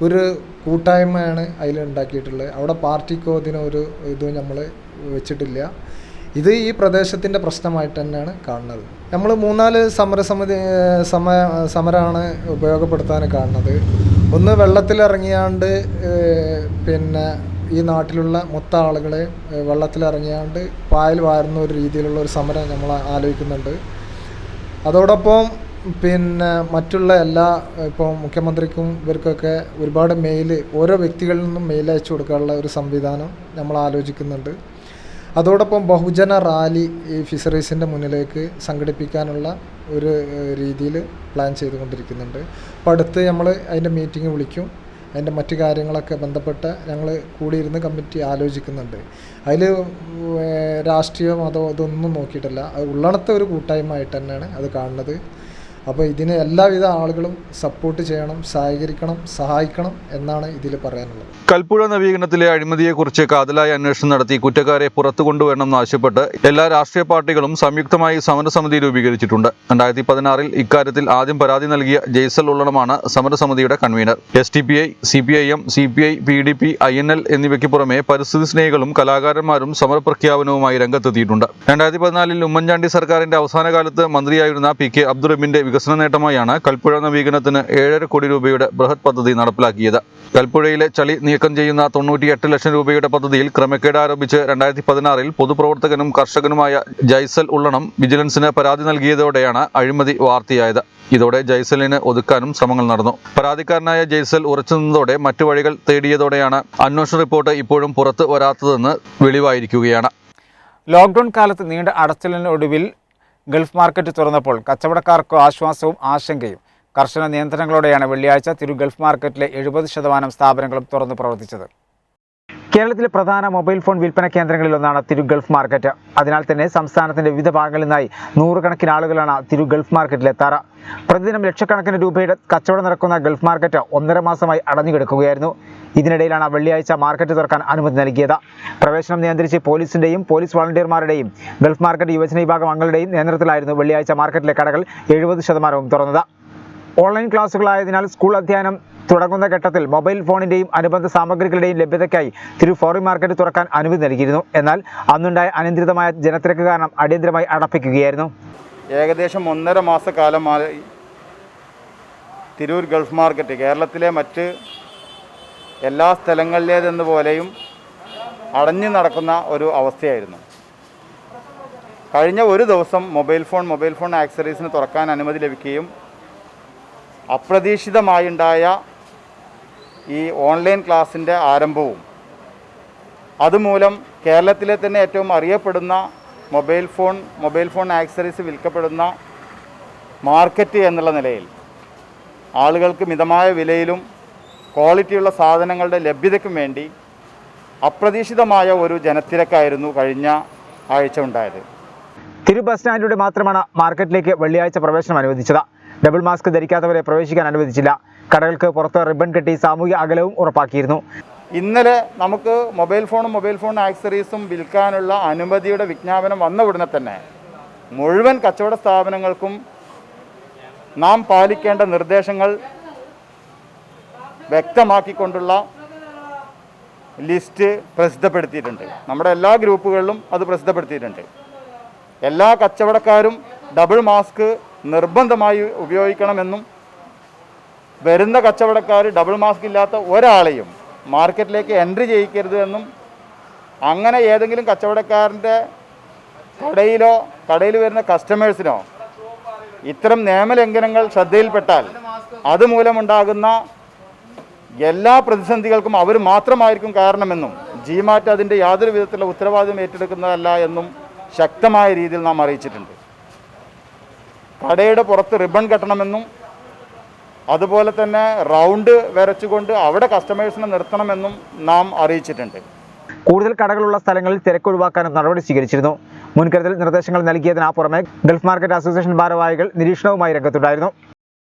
ഒരു കൂട്ടായ്മയാണ് അതിൽ ഉണ്ടാക്കിയിട്ടുള്ളത്. അവിടെ പാർട്ടിക്കോ ഇതിനോ ഒരു ഇതും നമ്മൾ വെച്ചിട്ടില്ല. ഇത് ഈ പ്രദേശത്തിൻ്റെ പ്രശ്നമായിട്ട് തന്നെയാണ് കാണുന്നത്. നമ്മൾ 3-4 സമരമാണ് ഉപയോഗപ്പെടുത്താൻ കാണുന്നത്. ഒന്ന്, വെള്ളത്തിലിറങ്ങിയാണ്ട് പിന്നെ ഈ നാട്ടിലുള്ള മൊത്തം ആളുകളെ വെള്ളത്തിലിറങ്ങിയാണ്ട് പായൽ വാരുന്ന ഒരു രീതിയിലുള്ള ഒരു സമരം നമ്മൾ ആലോചിക്കുന്നുണ്ട്. അതോടൊപ്പം പിന്നെ മറ്റുള്ള എല്ലാ ഇപ്പോൾ മുഖ്യമന്ത്രിക്കും ഇവർക്കൊക്കെ ഒരുപാട് ഓരോ വ്യക്തികളിൽ നിന്നും മെയിൽ അയച്ചു കൊടുക്കാനുള്ള ഒരു സംവിധാനം നമ്മൾ ആലോചിക്കുന്നുണ്ട്. അതോടൊപ്പം ബഹുജന റാലി ഈ ഫിഷറീസിൻ്റെ മുന്നിലേക്ക് സംഘടിപ്പിക്കാനുള്ള ഒരു രീതിയിൽ പ്ലാൻ ചെയ്തുകൊണ്ടിരിക്കുന്നുണ്ട്. അപ്പോൾ അടുത്ത് നമ്മൾ അതിൻ്റെ മീറ്റിംഗ് വിളിക്കും. അതിൻ്റെ മറ്റു കാര്യങ്ങളൊക്കെ ബന്ധപ്പെട്ട് ഞങ്ങൾ കൂടിയിരുന്ന് കമ്മിറ്റി ആലോചിക്കുന്നുണ്ട്. അതിൽ രാഷ്ട്രീയം അതോ ഇതൊന്നും നോക്കിയിട്ടില്ല. അത് ഉള്ളണത്തെ ഒരു കൂട്ടായ്മ ആയിട്ട് തന്നെയാണ് അത് കാണുന്നത്. അപ്പോൾ ഇതിന് എല്ലാവിധ ആളുകളും സപ്പോർട്ട് ചെയ്യണം, സഹകരിക്കണം, സഹായിക്കണം എന്നാണ് ഇതിൽ പറയാനുള്ളത്. കൽപ്പുഴ നവീകരണത്തിലെ അഴിമതിയെക്കുറിച്ച് കാതലായ അന്വേഷണം നടത്തി കുറ്റക്കാരെ പുറത്തു കൊണ്ടുവരണമെന്ന് ആവശ്യപ്പെട്ട് എല്ലാ രാഷ്ട്രീയ പാർട്ടികളും സംയുക്തമായി സമരസമിതി രൂപീകരിച്ചിട്ടുണ്ട്. 2016 ഇക്കാര്യത്തിൽ ആദ്യം പരാതി നൽകിയ ജയ്സൽ ഉള്ളണമാണ് സമരസമിതിയുടെ കൺവീനർ. SDPI, CPIM, CPI, PDP, INL എന്നിവയ്ക്ക് പുറമെ പരിസ്ഥിതി സ്നേഹികളും കലാകാരന്മാരും സമരപ്രഖ്യാപനവുമായി രംഗത്തെത്തിയിട്ടുണ്ട്. 2014 ഉമ്മൻചാണ്ടി സർക്കാരിന്റെ അവസാന കാലത്ത് മന്ത്രിയായിരുന്ന P.K. അബ്ദുറഹിമിന്റെ വികസന നേട്ടമായാണ് കൽപ്പുഴ നവീകരണത്തിന് 7.5 കോടി രൂപയുടെ ബൃഹത് പദ്ധതി നടപ്പിലാക്കിയത്. കൽപ്പുഴയിലെ ചളി നീക്കം ചെയ്യുന്ന 98 ലക്ഷം രൂപയുടെ പദ്ധതിയിൽ ക്രമക്കേട് ആരോപിച്ച് 2016 പൊതുപ്രവർത്തകനും കർഷകനുമായ ജയ്സൽ ഉള്ളണം വിജിലൻസിന് പരാതി നൽകിയതോടെയാണ് അഴിമതി വാർത്തയായത്. ഇതോടെ ജയ്സലിന് ഒതുക്കാനും ശ്രമങ്ങൾ നടന്നു. പരാതിക്കാരനായ ജയ്സൽ ഉറച്ചു നിന്നതോടെ മറ്റു വഴികൾ തേടിയതോടെയാണ് അന്വേഷണ റിപ്പോർട്ട് ഇപ്പോഴും പുറത്തു വരാത്തതെന്ന് വെളിവായിരിക്കുകയാണ്. ലോക്ക്ഡൌൺ കാലത്ത് നീണ്ട അടച്ചിലിനൊടുവിൽ ഗൾഫ് മാർക്കറ്റ് തുറന്നപ്പോൾ കച്ചവടക്കാർക്ക് ആശ്വാസവും ആശങ്കയും. കർശന നിയന്ത്രണങ്ങളോടെയാണ് വെള്ളിയാഴ്ച തിരു ഗൾഫ് മാർക്കറ്റിലെ 70% സ്ഥാപനങ്ങളും തുറന്നു പ്രവർത്തിച്ചത്. കേരളത്തിലെ പ്രധാന മൊബൈൽ ഫോൺ വിൽപ്പന കേന്ദ്രങ്ങളിലൊന്നാണ് തിരു ഗൾഫ് മാർക്കറ്റ്. അതിനാൽ തന്നെ സംസ്ഥാനത്തിന്റെ വിവിധ ഭാഗങ്ങളിൽ നിന്നായി 100 കണക്കിന് ആളുകളാണ് തിരു ഗൾഫ് മാർക്കറ്റിലെത്താറ്. പ്രതിദിനം ലക്ഷക്കണക്കിന് രൂപയുടെ കച്ചവടം നടക്കുന്ന ഗൾഫ് മാർക്കറ്റ് 1.5 മാസമായി അടഞ്ഞുകിടക്കുകയായിരുന്നു. ഇതിനിടയിലാണ് വെള്ളിയാഴ്ച മാർക്കറ്റ് തുറക്കാൻ അനുമതി നൽകിയത്. പ്രവേശനം നിയന്ത്രിച്ച് പോലീസിന്റെയും പോലീസ് വളണ്ടിയർമാരുടെയും ഗൾഫ് മാർക്കറ്റ് യുവജന വിഭാഗം അംഗങ്ങളുടെയും നേതൃത്വത്തിലായിരുന്നു വെള്ളിയാഴ്ച മാർക്കറ്റിലെ കടകൾ 70% തുറന്നത്. ഓൺലൈൻ ക്ലാസുകളായതിനാൽ സ്കൂൾ അധ്യയനം തുടങ്ങുന്ന ഘട്ടത്തിൽ മൊബൈൽ ഫോണിന്റെയും അനുബന്ധ സാമഗ്രികളുടെയും ലഭ്യതയ്ക്കായി തിരു ഫോറിൻ മാർക്കറ്റ് തുറക്കാൻ അനുമതി നൽകിയിരുന്നു. എന്നാൽ അന്നുണ്ടായ അനിയന്ത്രിതമായ ജനത്തിരക്ക് കാരണം അടിയന്തരമായി അടപ്പിക്കുകയായിരുന്നു. ഏകദേശം 1.5 മാസക്കാലമായി തിരൂർ ഗൾഫ് മാർക്കറ്റ് കേരളത്തിലെ മറ്റ് എല്ലാ സ്ഥലങ്ങളിലേതെന്നപോലെയും അടഞ്ഞു നടക്കുന്ന ഒരു അവസ്ഥയായിരുന്നു. കഴിഞ്ഞ ഒരു ദിവസം മൊബൈൽ ഫോൺ ആക്സസറീസിന് തുറക്കാൻ അനുമതി ലഭിക്കുകയും അപ്രതീക്ഷിതമായുണ്ടായ ഈ ഓൺലൈൻ ക്ലാസ്സിൻ്റെ ആരംഭവും അതുമൂലം കേരളത്തിലെ തന്നെ ഏറ്റവും അറിയപ്പെടുന്ന മൊബൈൽ ഫോൺ ആക്സസറീസ് വിൽക്കപ്പെടുന്ന മാർക്കറ്റ് എന്നുള്ള നിലയിൽ ആളുകൾക്ക് മിതമായ വിലയിലും ക്വാളിറ്റിയുള്ള സാധനങ്ങളുടെ ലഭ്യതയ്ക്കും വേണ്ടി അപ്രതീക്ഷിതമായ ഒരു ജനത്തിരക്കായിരുന്നു കഴിഞ്ഞ ആഴ്ച ഉണ്ടായത്. തിരു ബസ് സ്റ്റാൻഡിലൂടെ മാത്രമാണ് മാർക്കറ്റിലേക്ക് വെള്ളിയാഴ്ച പ്രവേശനം അനുവദിച്ചത്. ഡബിൾ മാസ്ക് ധരിക്കാത്തവരെ പ്രവേശിക്കാൻ അനുവദിച്ചില്ല. കടകൾക്ക് പുറത്ത് റിബൺ കെട്ടി സാമൂഹിക അകലവും ഉറപ്പാക്കിയിരുന്നു. ഇന്നലെ നമുക്ക് മൊബൈൽ ഫോൺ ആക്സസറീസും വിൽക്കാനുള്ള അനുമതിയുടെ വിജ്ഞാപനം വന്ന ഉടനെ തന്നെ മുഴുവൻ കച്ചവട സ്ഥാപനങ്ങൾക്കും നാം പാലിക്കേണ്ട നിർദ്ദേശങ്ങൾ വ്യക്തമാക്കിക്കൊണ്ടുള്ള ലിസ്റ്റ് പ്രസിദ്ധപ്പെടുത്തിയിട്ടുണ്ട്. നമ്മുടെ എല്ലാ ഗ്രൂപ്പുകളിലും അത് പ്രസിദ്ധപ്പെടുത്തിയിട്ടുണ്ട്. എല്ലാ കച്ചവടക്കാരും ഡബിൾ മാസ്ക് നിർബന്ധമായി ഉപയോഗിക്കണമെന്നും വരുന്ന കച്ചവടക്കാർ ഡബിൾ മാസ്ക് ഇല്ലാത്ത ഒരാളെയും മാർക്കറ്റിലേക്ക് എൻട്രി ചെയ്യിക്കരുത് എന്നും അങ്ങനെ ഏതെങ്കിലും കച്ചവടക്കാരൻ്റെ കടയിൽ വരുന്ന കസ്റ്റമേഴ്സിനോ ഇത്തരം നിയമലംഘനങ്ങൾ ശ്രദ്ധയിൽപ്പെട്ടാൽ അതുമൂലമുണ്ടാകുന്ന എല്ലാ പ്രതിസന്ധികൾക്കും അവർ മാത്രമായിരിക്കും കാരണമെന്നും ജിമാർട്ട് അതിൻ്റെ യാതൊരു വിധത്തിലുള്ള ഉത്തരവാദിത്വം ഏറ്റെടുക്കുന്നതല്ല എന്നും ശക്തമായ രീതിയിൽ നാം അറിയിച്ചിട്ടുണ്ട്. കടയുടെ പുറത്ത് റിബൺ കെട്ടണമെന്നും അതുപോലെ തന്നെ റൗണ്ട് വരച്ചുകൊണ്ട് അവിടെ കസ്റ്റമേഴ്സിനെ നിർത്തണമെന്നും നാം അറിയിച്ചിട്ടുണ്ട്. കൂടുതൽ കടകളുള്ള സ്ഥലങ്ങളിൽ തിരക്ക് ഒഴിവാക്കാനും നടപടി സ്വീകരിച്ചിരുന്നു. മുൻകരുതൽ നിർദ്ദേശങ്ങൾ നൽകിയതിന് പുറമെ ഗൾഫ് മാർക്കറ്റ് അസോസിയേഷൻ ഭാരവാഹികൾ നിരീക്ഷണവുമായി രംഗത്തുണ്ടായിരുന്നു.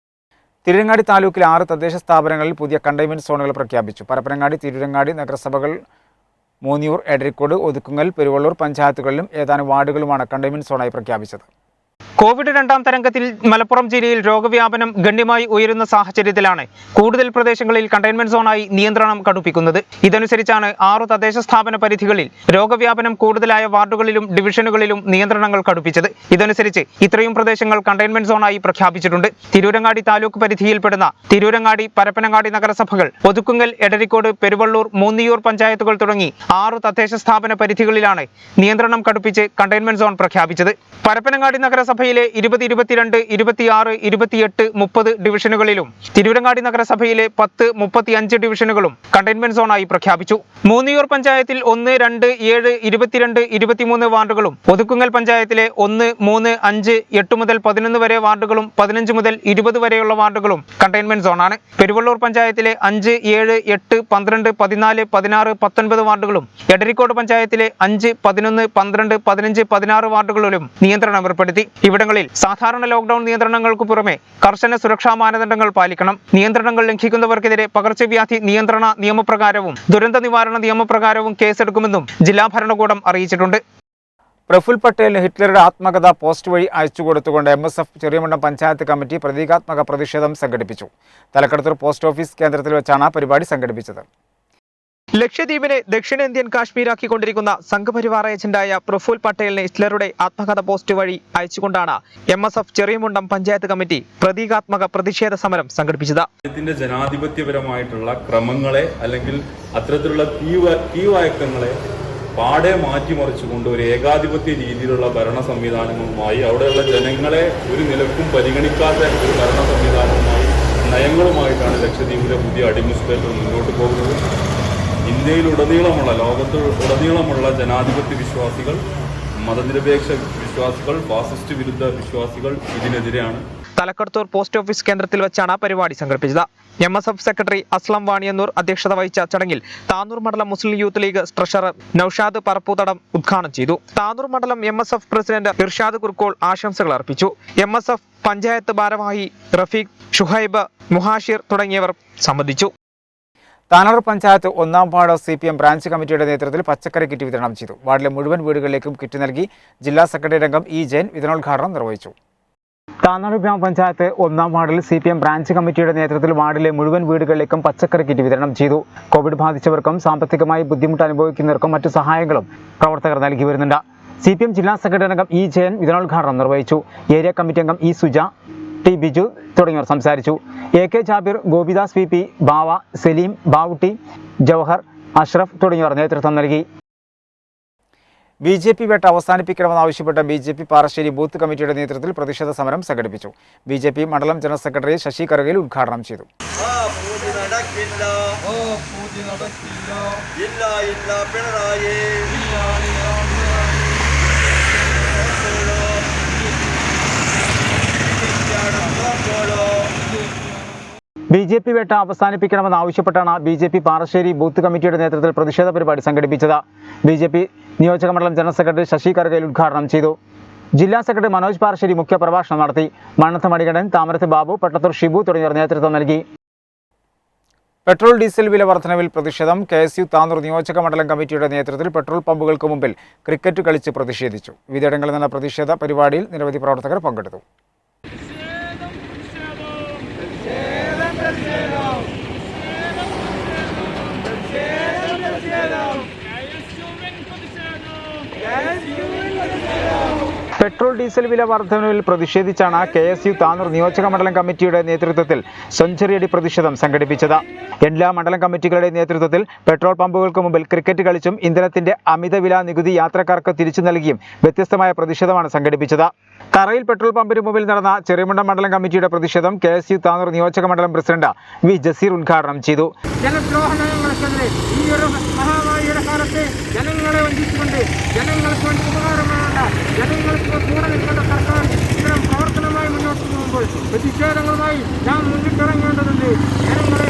തിരൂരങ്ങാടി താലൂക്കിലെ 6 തദ്ദേശ സ്ഥാപനങ്ങളിൽ പുതിയ കണ്ടെയ്ൻമെന്റ് സോണുകൾ പ്രഖ്യാപിച്ചു. പരപ്പനങ്ങാടി, തിരൂരങ്ങാടി നഗരസഭകൾ, മൂന്നിയൂർ, എടരിക്കോട്, ഒതുക്കുങ്ങൽ, പെരുവള്ളൂർ പഞ്ചായത്തുകളിലും ഏതാനും വാർഡുകളുമാണ് കണ്ടെയ്ൻമെന്റ് സോണായി പ്രഖ്യാപിച്ചത്. കോവിഡ് 2ാം തരംഗത്തിൽ മലപ്പുറം ജില്ലയിൽ രോഗവ്യാപനം ഗണ്യമായി ഉയരുന്ന സാഹചര്യത്തിലാണ് കൂടുതൽ പ്രദേശങ്ങളിൽ കണ്ടെയ്ൻമെന്റ് സോണായി നിയന്ത്രണം കടുപ്പിക്കുന്നത്. ഇതനുസരിച്ചാണ് 6 തദ്ദേശ സ്ഥാപന പരിധികളിൽ രോഗവ്യാപനം കൂടുതലായ വാർഡുകളിലും ഡിവിഷനുകളിലും നിയന്ത്രണങ്ങൾ കടുപ്പിച്ചത്. ഇതനുസരിച്ച് ഇത്രയും പ്രദേശങ്ങൾ കണ്ടെയ്ൻമെന്റ് സോണായി പ്രഖ്യാപിച്ചിട്ടുണ്ട്. തിരൂരങ്ങാടി താലൂക്ക് പരിധിയിൽപ്പെടുന്ന തിരൂരങ്ങാടി, പരപ്പനങ്ങാടി നഗരസഭകൾ, ഒതുക്കുങ്ങൽ, എടരിക്കോട്, പെരുവള്ളൂർ, മൂന്നിയൂർ പഞ്ചായത്തുകൾ തുടങ്ങി 6 തദ്ദേശ സ്ഥാപന പരിധികളിലാണ് നിയന്ത്രണം കടുപ്പിച്ച് കണ്ടെയ്ൻമെന്റ് സോൺ പ്രഖ്യാപിച്ചത്. പരപ്പനങ്ങാടി നഗരസഭയിലെ 20, 22, 26, 28, 30 ഡിവിഷനുകളിലും തിരൂരങ്ങാടി നഗരസഭയിലെ 10, 35 ഡിവിഷനുകളും കണ്ടെയ്ൻമെന്റ് സോണായി പ്രഖ്യാപിച്ചു. മൂന്നിയൂർ പഞ്ചായത്തിൽ 1, 2, 7, 22, 23 വാർഡുകളും, ഒതുക്കുങ്ങൽ പഞ്ചായത്തിലെ 1, 3, 5, 8 മുതൽ 11 വരെ വാർഡുകളും 15 മുതൽ 20 വരെയുള്ള വാർഡുകളും കണ്ടെയ്ൻമെന്റ് സോണാണ്. പെരുവള്ളൂർ പഞ്ചായത്തിലെ 5, 7, 8, 12, 14, 16, 19 വാർഡുകളും, എടരിക്കോട് പഞ്ചായത്തിലെ 5, 11, 12, 15, 16 വാർഡുകളിലും നിയന്ത്രണം ഏർപ്പെടുത്തി. ഇവിടങ്ങളിൽ സാധാരണ ലോക്ഡൌൺ നിയന്ത്രണങ്ങൾക്ക് പുറമെ കർശന സുരക്ഷാ മാനദണ്ഡങ്ങൾ പാലിക്കണം. നിയന്ത്രണങ്ങൾ ലംഘിക്കുന്നവർക്കെതിരെ പകർച്ചവ്യാധി നിയന്ത്രണ നിയമപ്രകാരവും ദുരന്ത നിവാരണ നിയമപ്രകാരവും കേസെടുക്കുമെന്നും ജില്ലാ ഭരണകൂടം അറിയിച്ചിട്ടുണ്ട്. പ്രഫുൽ പട്ടേലിന് ഹിറ്റ്ലറുടെ ആത്മകഥ പോസ്റ്റ് വഴി അയച്ചുകൊടുത്തുകൊണ്ട് MSF ചെറിയമുണ്ടം പഞ്ചായത്ത് കമ്മിറ്റി പ്രതീകാത്മക പ്രതിഷേധം സംഘടിപ്പിച്ചു. തലക്കടത്തൂർ പോസ്റ്റ് ഓഫീസ് കേന്ദ്രത്തിൽ വെച്ചാണ് പരിപാടി സംഘടിപ്പിച്ചത്. ലക്ഷദ്വീപിനെ ദക്ഷിണേന്ത്യൻ കാശ്മീരാക്കിക്കൊണ്ടിരിക്കുന്ന സംഘപരിവാർ ഏജന്റായ പ്രഫുൽ പട്ടേലിന് ഹിറ്റ്ലറുടെ ആത്മകഥ പോസ്റ്റ് വഴി അയച്ചുകൊണ്ടാണ് MSF ചെറിയമുണ്ടം പഞ്ചായത്ത് കമ്മിറ്റി പ്രതീകാത്മക പ്രതിഷേധ സമരം സംഘടിപ്പിച്ചത്. ഇതിന്റെ ജനാധിപത്യപരമായിട്ടുള്ള ക്രമങ്ങളെ അല്ലെങ്കിൽ അത്തരത്തിലുള്ള തീവഴക്കങ്ങളെ പാടെ മാറ്റിമറിച്ചുകൊണ്ട് ഒരു ഏകാധിപത്യ രീതിയിലുള്ള ഭരണ സംവിധാനങ്ങളുമായി അവിടെയുള്ള ജനങ്ങളെ ഒരു നിലക്കും പരിഗണിക്കാത്ത ഒരു ഭരണ സംവിധാനവുമായി നയങ്ങളുമായിട്ടാണ് ലക്ഷദ്വീപിലെ പുതിയ അഡ്മിനിസ്ട്രേറ്റർ മുന്നോട്ട് പോകുന്നത്. ഇന്ത്യയിലുടനീളമുള്ള ലോകത്തുടനീളമുള്ള ജനാധിപത്യ വിശ്വാസികൾ, മതനിരപേക്ഷ വിശ്വാസികൾ, ഫാസിസ്റ്റ് വിരുദ്ധ വിശ്വാസികൾ ഇതിനെതിരെയാണ്. തലക്കടത്തൂർ പോസ്റ്റ് ഓഫീസ് കേന്ദ്രത്തിൽ വെച്ചാണ് പരിപാടി സംഘടിപ്പിച്ചത്. MSF സെക്രട്ടറി അസ്ലം വാണിയന്നൂർ അധ്യക്ഷത വഹിച്ച ചടങ്ങിൽ താനൂർ മണ്ഡലം മുസ്ലിം യൂത്ത് ലീഗ് ട്രഷറർ നൌഷാദ് പറപ്പൂതടം ഉദ്ഘാടനം ചെയ്തു. താനൂർ മണ്ഡലം MSF പ്രസിഡന്റ് ഇർഷാദ് കുർക്കോൾ ആശംസകൾ അർപ്പിച്ചു. MSF പഞ്ചായത്ത് ഭാരവാഹി റഫീഖ്, ഷുഹൈബ്, മുഹാഷിർ തുടങ്ങിയവർ സംബന്ധിച്ചു. Tanur panchayat 1ാം ward CPM branch കമ്മിറ്റിയുടെ നേതൃത്വത്തിൽ പച്ചക്കറി കിറ്റ് വിതരണം ചെയ്തു. വാർഡിലെ മുഴുവൻ വീടുകളിലേക്കും കിറ്റ് നൽകി. ജില്ലാ സെക്രട്ടറി അംഗം E. ജയൻ വിതരണോദ്ഘാടനം നിർവഹിച്ചു. താനൂർ ഗ്രാമപഞ്ചായത്ത് 1ാം വാർഡിൽ CPM ബ്രാഞ്ച് കമ്മിറ്റിയുടെ നേതൃത്വത്തിൽ വാർഡിലെ മുഴുവൻ വീടുകളിലേക്കും പച്ചക്കറി കിറ്റ് വിതരണം ചെയ്തു. കോവിഡ് ബാധിച്ചവർക്കും സാമ്പത്തികമായി ബുദ്ധിമുട്ട് അനുഭവിക്കുന്നവർക്കും മറ്റു സഹായങ്ങളും പ്രവർത്തകർ നൽകി വരുന്നുണ്ട്. CPM ജില്ലാ സെക്രട്ടറി അംഗം E. ജയൻ വിതരണോദ്ഘാടനം നിർവഹിച്ചു. ഏരിയ കമ്മിറ്റി അംഗം E. സുജ, T. ബിജു തുടങ്ങിയവർ സംസാരിച്ചു. AK ജാബിർ, ഗോപിദാസ് VP, ബാവ, സലീം, ബാവുട്ടി, ജവഹർ, അഷ്റഫ് തുടങ്ങിയവർ നേതൃത്വം നൽകി. BJP വേട്ട അവസാനിപ്പിക്കണമെന്നാവശ്യപ്പെട്ട BJP പാറശ്ശേരി ബൂത്ത് കമ്മിറ്റിയുടെ നേതൃത്വത്തിൽ പ്രതിഷേധ സമരം സംഘടിപ്പിച്ചു. BJP മണ്ഡലം ജനറൽ സെക്രട്ടറി ശശി കറുകയിൽ ഉദ്ഘാടനം ചെയ്തു. BJP വേട്ട അവസാനിപ്പിക്കണമെന്നാവശ്യപ്പെട്ടാണ് BJP പാറശ്ശേരി ബൂത്ത് കമ്മിറ്റിയുടെ നേതൃത്വത്തിൽ പ്രതിഷേധ പരിപാടി സംഘടിപ്പിച്ചത്. BJP നിയോജക മണ്ഡലം ജനറൽ സെക്രട്ടറി ശശി കറുകയിൽ ഉദ്ഘാടനം ചെയ്തു. ജില്ലാ സെക്രട്ടറി മനോജ് പാറശ്ശേരി മുഖ്യപ്രഭാഷണം നടത്തി. മണ്ണത്ത് മണികണ്ഠൻ, താമരത്ത് ബാബു, പട്ടത്തൂർ ഷിബു തുടങ്ങിയവർ നേതൃത്വം നൽകി. പെട്രോൾ ഡീസൽ വില വർധനവിൽ പ്രതിഷേധം. KSU താനൂർ നിയോജക മണ്ഡലം കമ്മിറ്റിയുടെ നേതൃത്വത്തിൽ പെട്രോൾ പമ്പുകൾക്ക് മുമ്പിൽ ക്രിക്കറ്റ് കളിച്ച് പ്രതിഷേധിച്ചു. വിവിധയിടങ്ങളിൽ നിന്ന പ്രതിഷേധ പരിപാടിയിൽ നിരവധി പ്രവർത്തകർ പങ്കെടുത്തു. പെട്രോൾ ഡീസൽ വില വർധനവിൽ പ്രതിഷേധിച്ചാണ് KSU താനൂർ നിയോജക മണ്ഡലം കമ്മിറ്റിയുടെ നേതൃത്വത്തിൽ സെഞ്ചുറിയടി പ്രതിഷേധം സംഘടിപ്പിച്ചത്. എല്ലാ മണ്ഡലം കമ്മിറ്റികളുടെ നേതൃത്വത്തിൽ പെട്രോൾ പമ്പുകൾക്ക് മുമ്പിൽ ക്രിക്കറ്റ് കളിച്ചും ഇന്ധനത്തിന്റെ അമിതവില നികുതി യാത്രക്കാർക്ക് തിരിച്ചു നൽകിയും വ്യത്യസ്തമായ പ്രതിഷേധമാണ് സംഘടിപ്പിച്ചത്. തറയിൽ പെട്രോൾ പമ്പിന് മുമ്പിൽ നടന്ന ചെറിയമുണ്ടം മണ്ഡലം കമ്മിറ്റിയുടെ പ്രതിഷേധം KSU താനൂർ നിയോജക മണ്ഡലം പ്രസിഡന്റ് വി ജസീർ ഉദ്ഘാടനം ചെയ്തു. ജനദ്രോഹ നയങ്ങൾക്കെതിരെ ഈ ഒരു മഹാമാരിയുടെ കാലത്ത് ജനങ്ങളെ വഞ്ചിച്ചുകൊണ്ട് ജനങ്ങൾക്ക് വേണ്ടി ഉപകാരമാവേണ്ട ജനങ്ങൾക്ക് കൂടെ നിൽക്കേണ്ട സർക്കാർ ഇത്തരം പ്രവർത്തനമായി മുന്നോട്ട് പോകുമ്പോൾ പ്രതിഷേധങ്ങളുമായി നാം മുന്നിട്ടിറങ്ങേണ്ടതുണ്ട്. ജനങ്ങൾക്ക്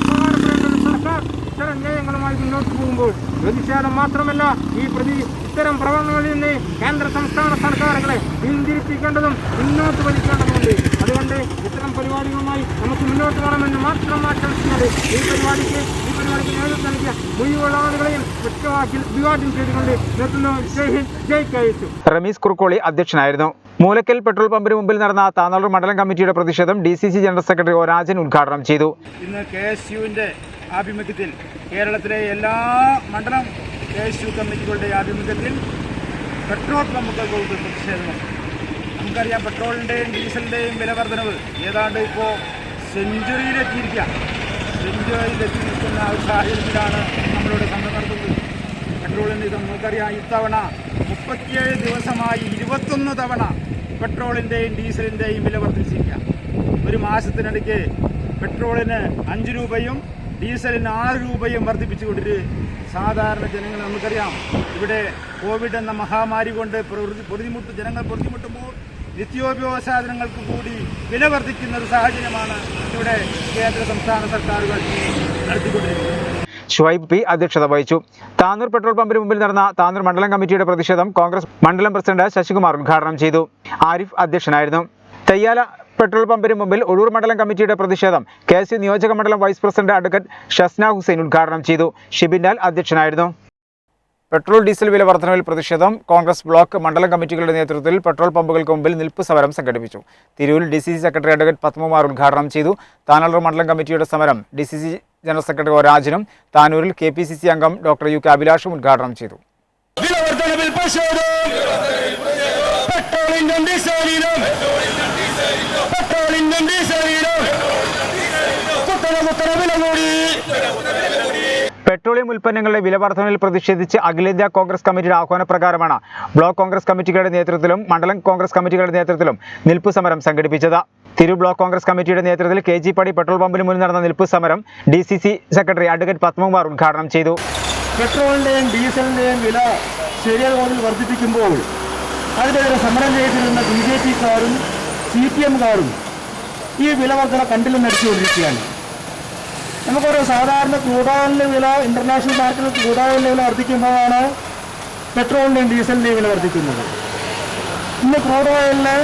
ഉപകാരപ്പെടേണ്ട സർക്കാർ ഇത്തരം നയങ്ങളുമായി മുന്നോട്ട് പോകുമ്പോൾ പ്രതിഷേധം മാത്രമല്ല, ഇത്തരം പ്രവർത്തനങ്ങളിൽ നിന്ന് കേന്ദ്ര സംസ്ഥാന സർക്കാരുകളെ പിന്തിരിപ്പിക്കേണ്ടതും മുന്നോട്ട് വലിക്കേണ്ടതുണ്ട്. അതുകൊണ്ട് ഇത്തരം പരിപാടികളുമായി നമുക്ക് മുന്നോട്ട് പോകണമെന്ന് മാത്രം ആശംസിക്കുന്നത് ഈ പരിപാടിക്ക് നേതൃത്വം നൽകിയ മുഴുവൻ ആളുകളെയും ഒറ്റവാക്കിൽ അഭിവാദ്യം ചെയ്തുകൊണ്ട് നിർത്തുന്നു. ജയ് KSU. റമീസ് കുറുക്കോളി അധ്യക്ഷനായിരുന്നു. മൂലക്കൽ പെട്രോൾ പമ്പിന് മുമ്പിൽ നടന്ന താനൂർ മണ്ഡലം കമ്മിറ്റിയുടെ പ്രതിഷേധം DCC general secretary O Rajan ഉദ്ഘാടനം ചെയ്തു. ഇന്ന് KSUവിൻ്റെ ആഭിമുഖ്യത്തിൽ കേരളത്തിലെ എല്ലാ മണ്ഡലം KSU കമ്മിറ്റികളുടെ ആഭിമുഖ്യത്തിൽ പെട്രോൾ പമ്പുകൾക്ക് പ്രതിഷേധമുണ്ട്. നമുക്കറിയാം, പെട്രോളിൻ്റെയും ഡീസലിൻ്റെയും വില വർധനവ് ഏതാണ്ട് ഇപ്പോൾ സെഞ്ചുറിയിലെത്തിയിരിക്കുക. സെഞ്ചുറിയിലെത്തി നിൽക്കുന്ന ഒരു സാഹചര്യത്തിലാണ് നമ്മളിവിടെ സമരം നടത്തുന്നത്. പെട്രോളിന് നമുക്കറിയാം, ഇത്തവണ 37 ദിവസമായി 21 തവണ പെട്രോളിൻ്റെയും ഡീസലിൻ്റെയും വില വർദ്ധിച്ചിരിക്കുക. ഒരു മാസത്തിനിടയ്ക്ക് പെട്രോളിന് 5 രൂപയും ഡീസലിന് 6 രൂപയും വർദ്ധിപ്പിച്ചുകൊണ്ടിട്ട് സാധാരണ ജനങ്ങൾ, നമുക്കറിയാം, ഇവിടെ കോവിഡ് എന്ന മഹാമാരി കൊണ്ട് ജനങ്ങൾ പൊറുതിമുട്ടുമ്പോൾ നിത്യോപയോഗ സാധനങ്ങൾക്ക് കൂടി വില വർദ്ധിക്കുന്ന ഒരു സാഹചര്യമാണ് ഇവിടെ കേന്ദ്ര സംസ്ഥാന സർക്കാരുകൾ നടത്തിക്കൊണ്ടിരിക്കുന്നത്. ഷുഹൈബ് P അധ്യക്ഷത വഹിച്ചു. താനൂർ പെട്രോൾ പമ്പിന് മുമ്പിൽ നടന്ന താനൂർ മണ്ഡലം കമ്മിറ്റിയുടെ പ്രതിഷേധം കോൺഗ്രസ് മണ്ഡലം പ്രസിഡന്റ് ശശികുമാർ ഉദ്ഘാടനം ചെയ്തു. ആരിഫ് അധ്യക്ഷനായിരുന്നു. തയ്യാല പെട്രോൾ പമ്പിന് മുമ്പിൽ ഒഴൂർ മണ്ഡലം കമ്മിറ്റിയുടെ പ്രതിഷേധം KSU നിയോജക മണ്ഡലം vice president advocate Shasna Hussain ഉദ്ഘാടനം ചെയ്തു. ഷിബിൻലാൽ അധ്യക്ഷനായിരുന്നു. പെട്രോൾ ഡീസൽ വില വർധനവിൽ പ്രതിഷേധം. കോൺഗ്രസ് ബ്ലോക്ക് മണ്ഡലം കമ്മിറ്റികളുടെ നേതൃത്വത്തിൽ പെട്രോൾ പമ്പുകൾക്ക് മുമ്പിൽ നിൽപ്പ് സമരം സംഘടിപ്പിച്ചു. തിരൂരിൽ DCC സെക്രട്ടറി അഡ്വക്കേറ്റ് പത്മകുമാർ ഉദ്ഘാടനം ചെയ്തു. താനൂർ മണ്ഡലം കമ്മിറ്റിയുടെ സമരം DCC ജനറൽ സെക്രട്ടറി ഒ രാജനും താനൂരിൽ KPCC അംഗം ഡോക്ടർ UK അഭിലാഷും ഉദ്ഘാടനം ചെയ്തു. പെട്രോളിയം ഉൽപ്പന്നങ്ങളുടെ വില വർധനയിൽ പ്രതിഷേധിച്ച് അഖിലേന്ത്യാ കോൺഗ്രസ് കമ്മിറ്റിയുടെ ആഹ്വാനപ്രകാരമാണ് ബ്ലോക്ക് കോൺഗ്രസ് കമ്മിറ്റികളുടെ നേതൃത്വത്തിലും മണ്ഡലം കോൺഗ്രസ് കമ്മിറ്റികളുടെ നേതൃത്വത്തിലും നിൽപ്പ് സമരം സംഘടിപ്പിച്ചത്. തിരൂർ ബ്ലോക്ക് കോൺഗ്രസ് കമ്മിറ്റിയുടെ നേതൃത്വത്തിൽ KG പടി പെട്രോൾ പമ്പിന് മുന്നിൽ നടന്ന നിൽപ്പ് സമരം DCC സെക്രട്ടറി അഡ്വക്കേറ്റ് പത്മകുമാർ ഉദ്ഘാടനം ചെയ്തു. പെട്രോളിൻ്റെയും ഡീസലിൻ്റെയും വില ശരിയായ തോതിൽ വർദ്ധിപ്പിക്കുമ്പോൾ അതിനെതിരെ സമരം ചെയ്തിരുന്ന BJP-കാരും CPM-കാരും ഈ വില വർധന കണ്ടിലും നടിച്ചുകൊണ്ടിരിക്കുകയാണ്. നമുക്കൊരു സാധാരണ ക്രൂഡ് ഓയിലിൻ്റെ വില ഇൻ്റർനാഷണൽ മാർക്കറ്റിൽ ക്രൂഡ് ഓയിലിൻ്റെ വില വർദ്ധിക്കുമ്പോഴാണ് പെട്രോളിൻ്റെയും ഡീസലിൻ്റെയും വില വർദ്ധിക്കുന്നത്. ഇന്ന് ക്രൂഡ് ഓയിലിന്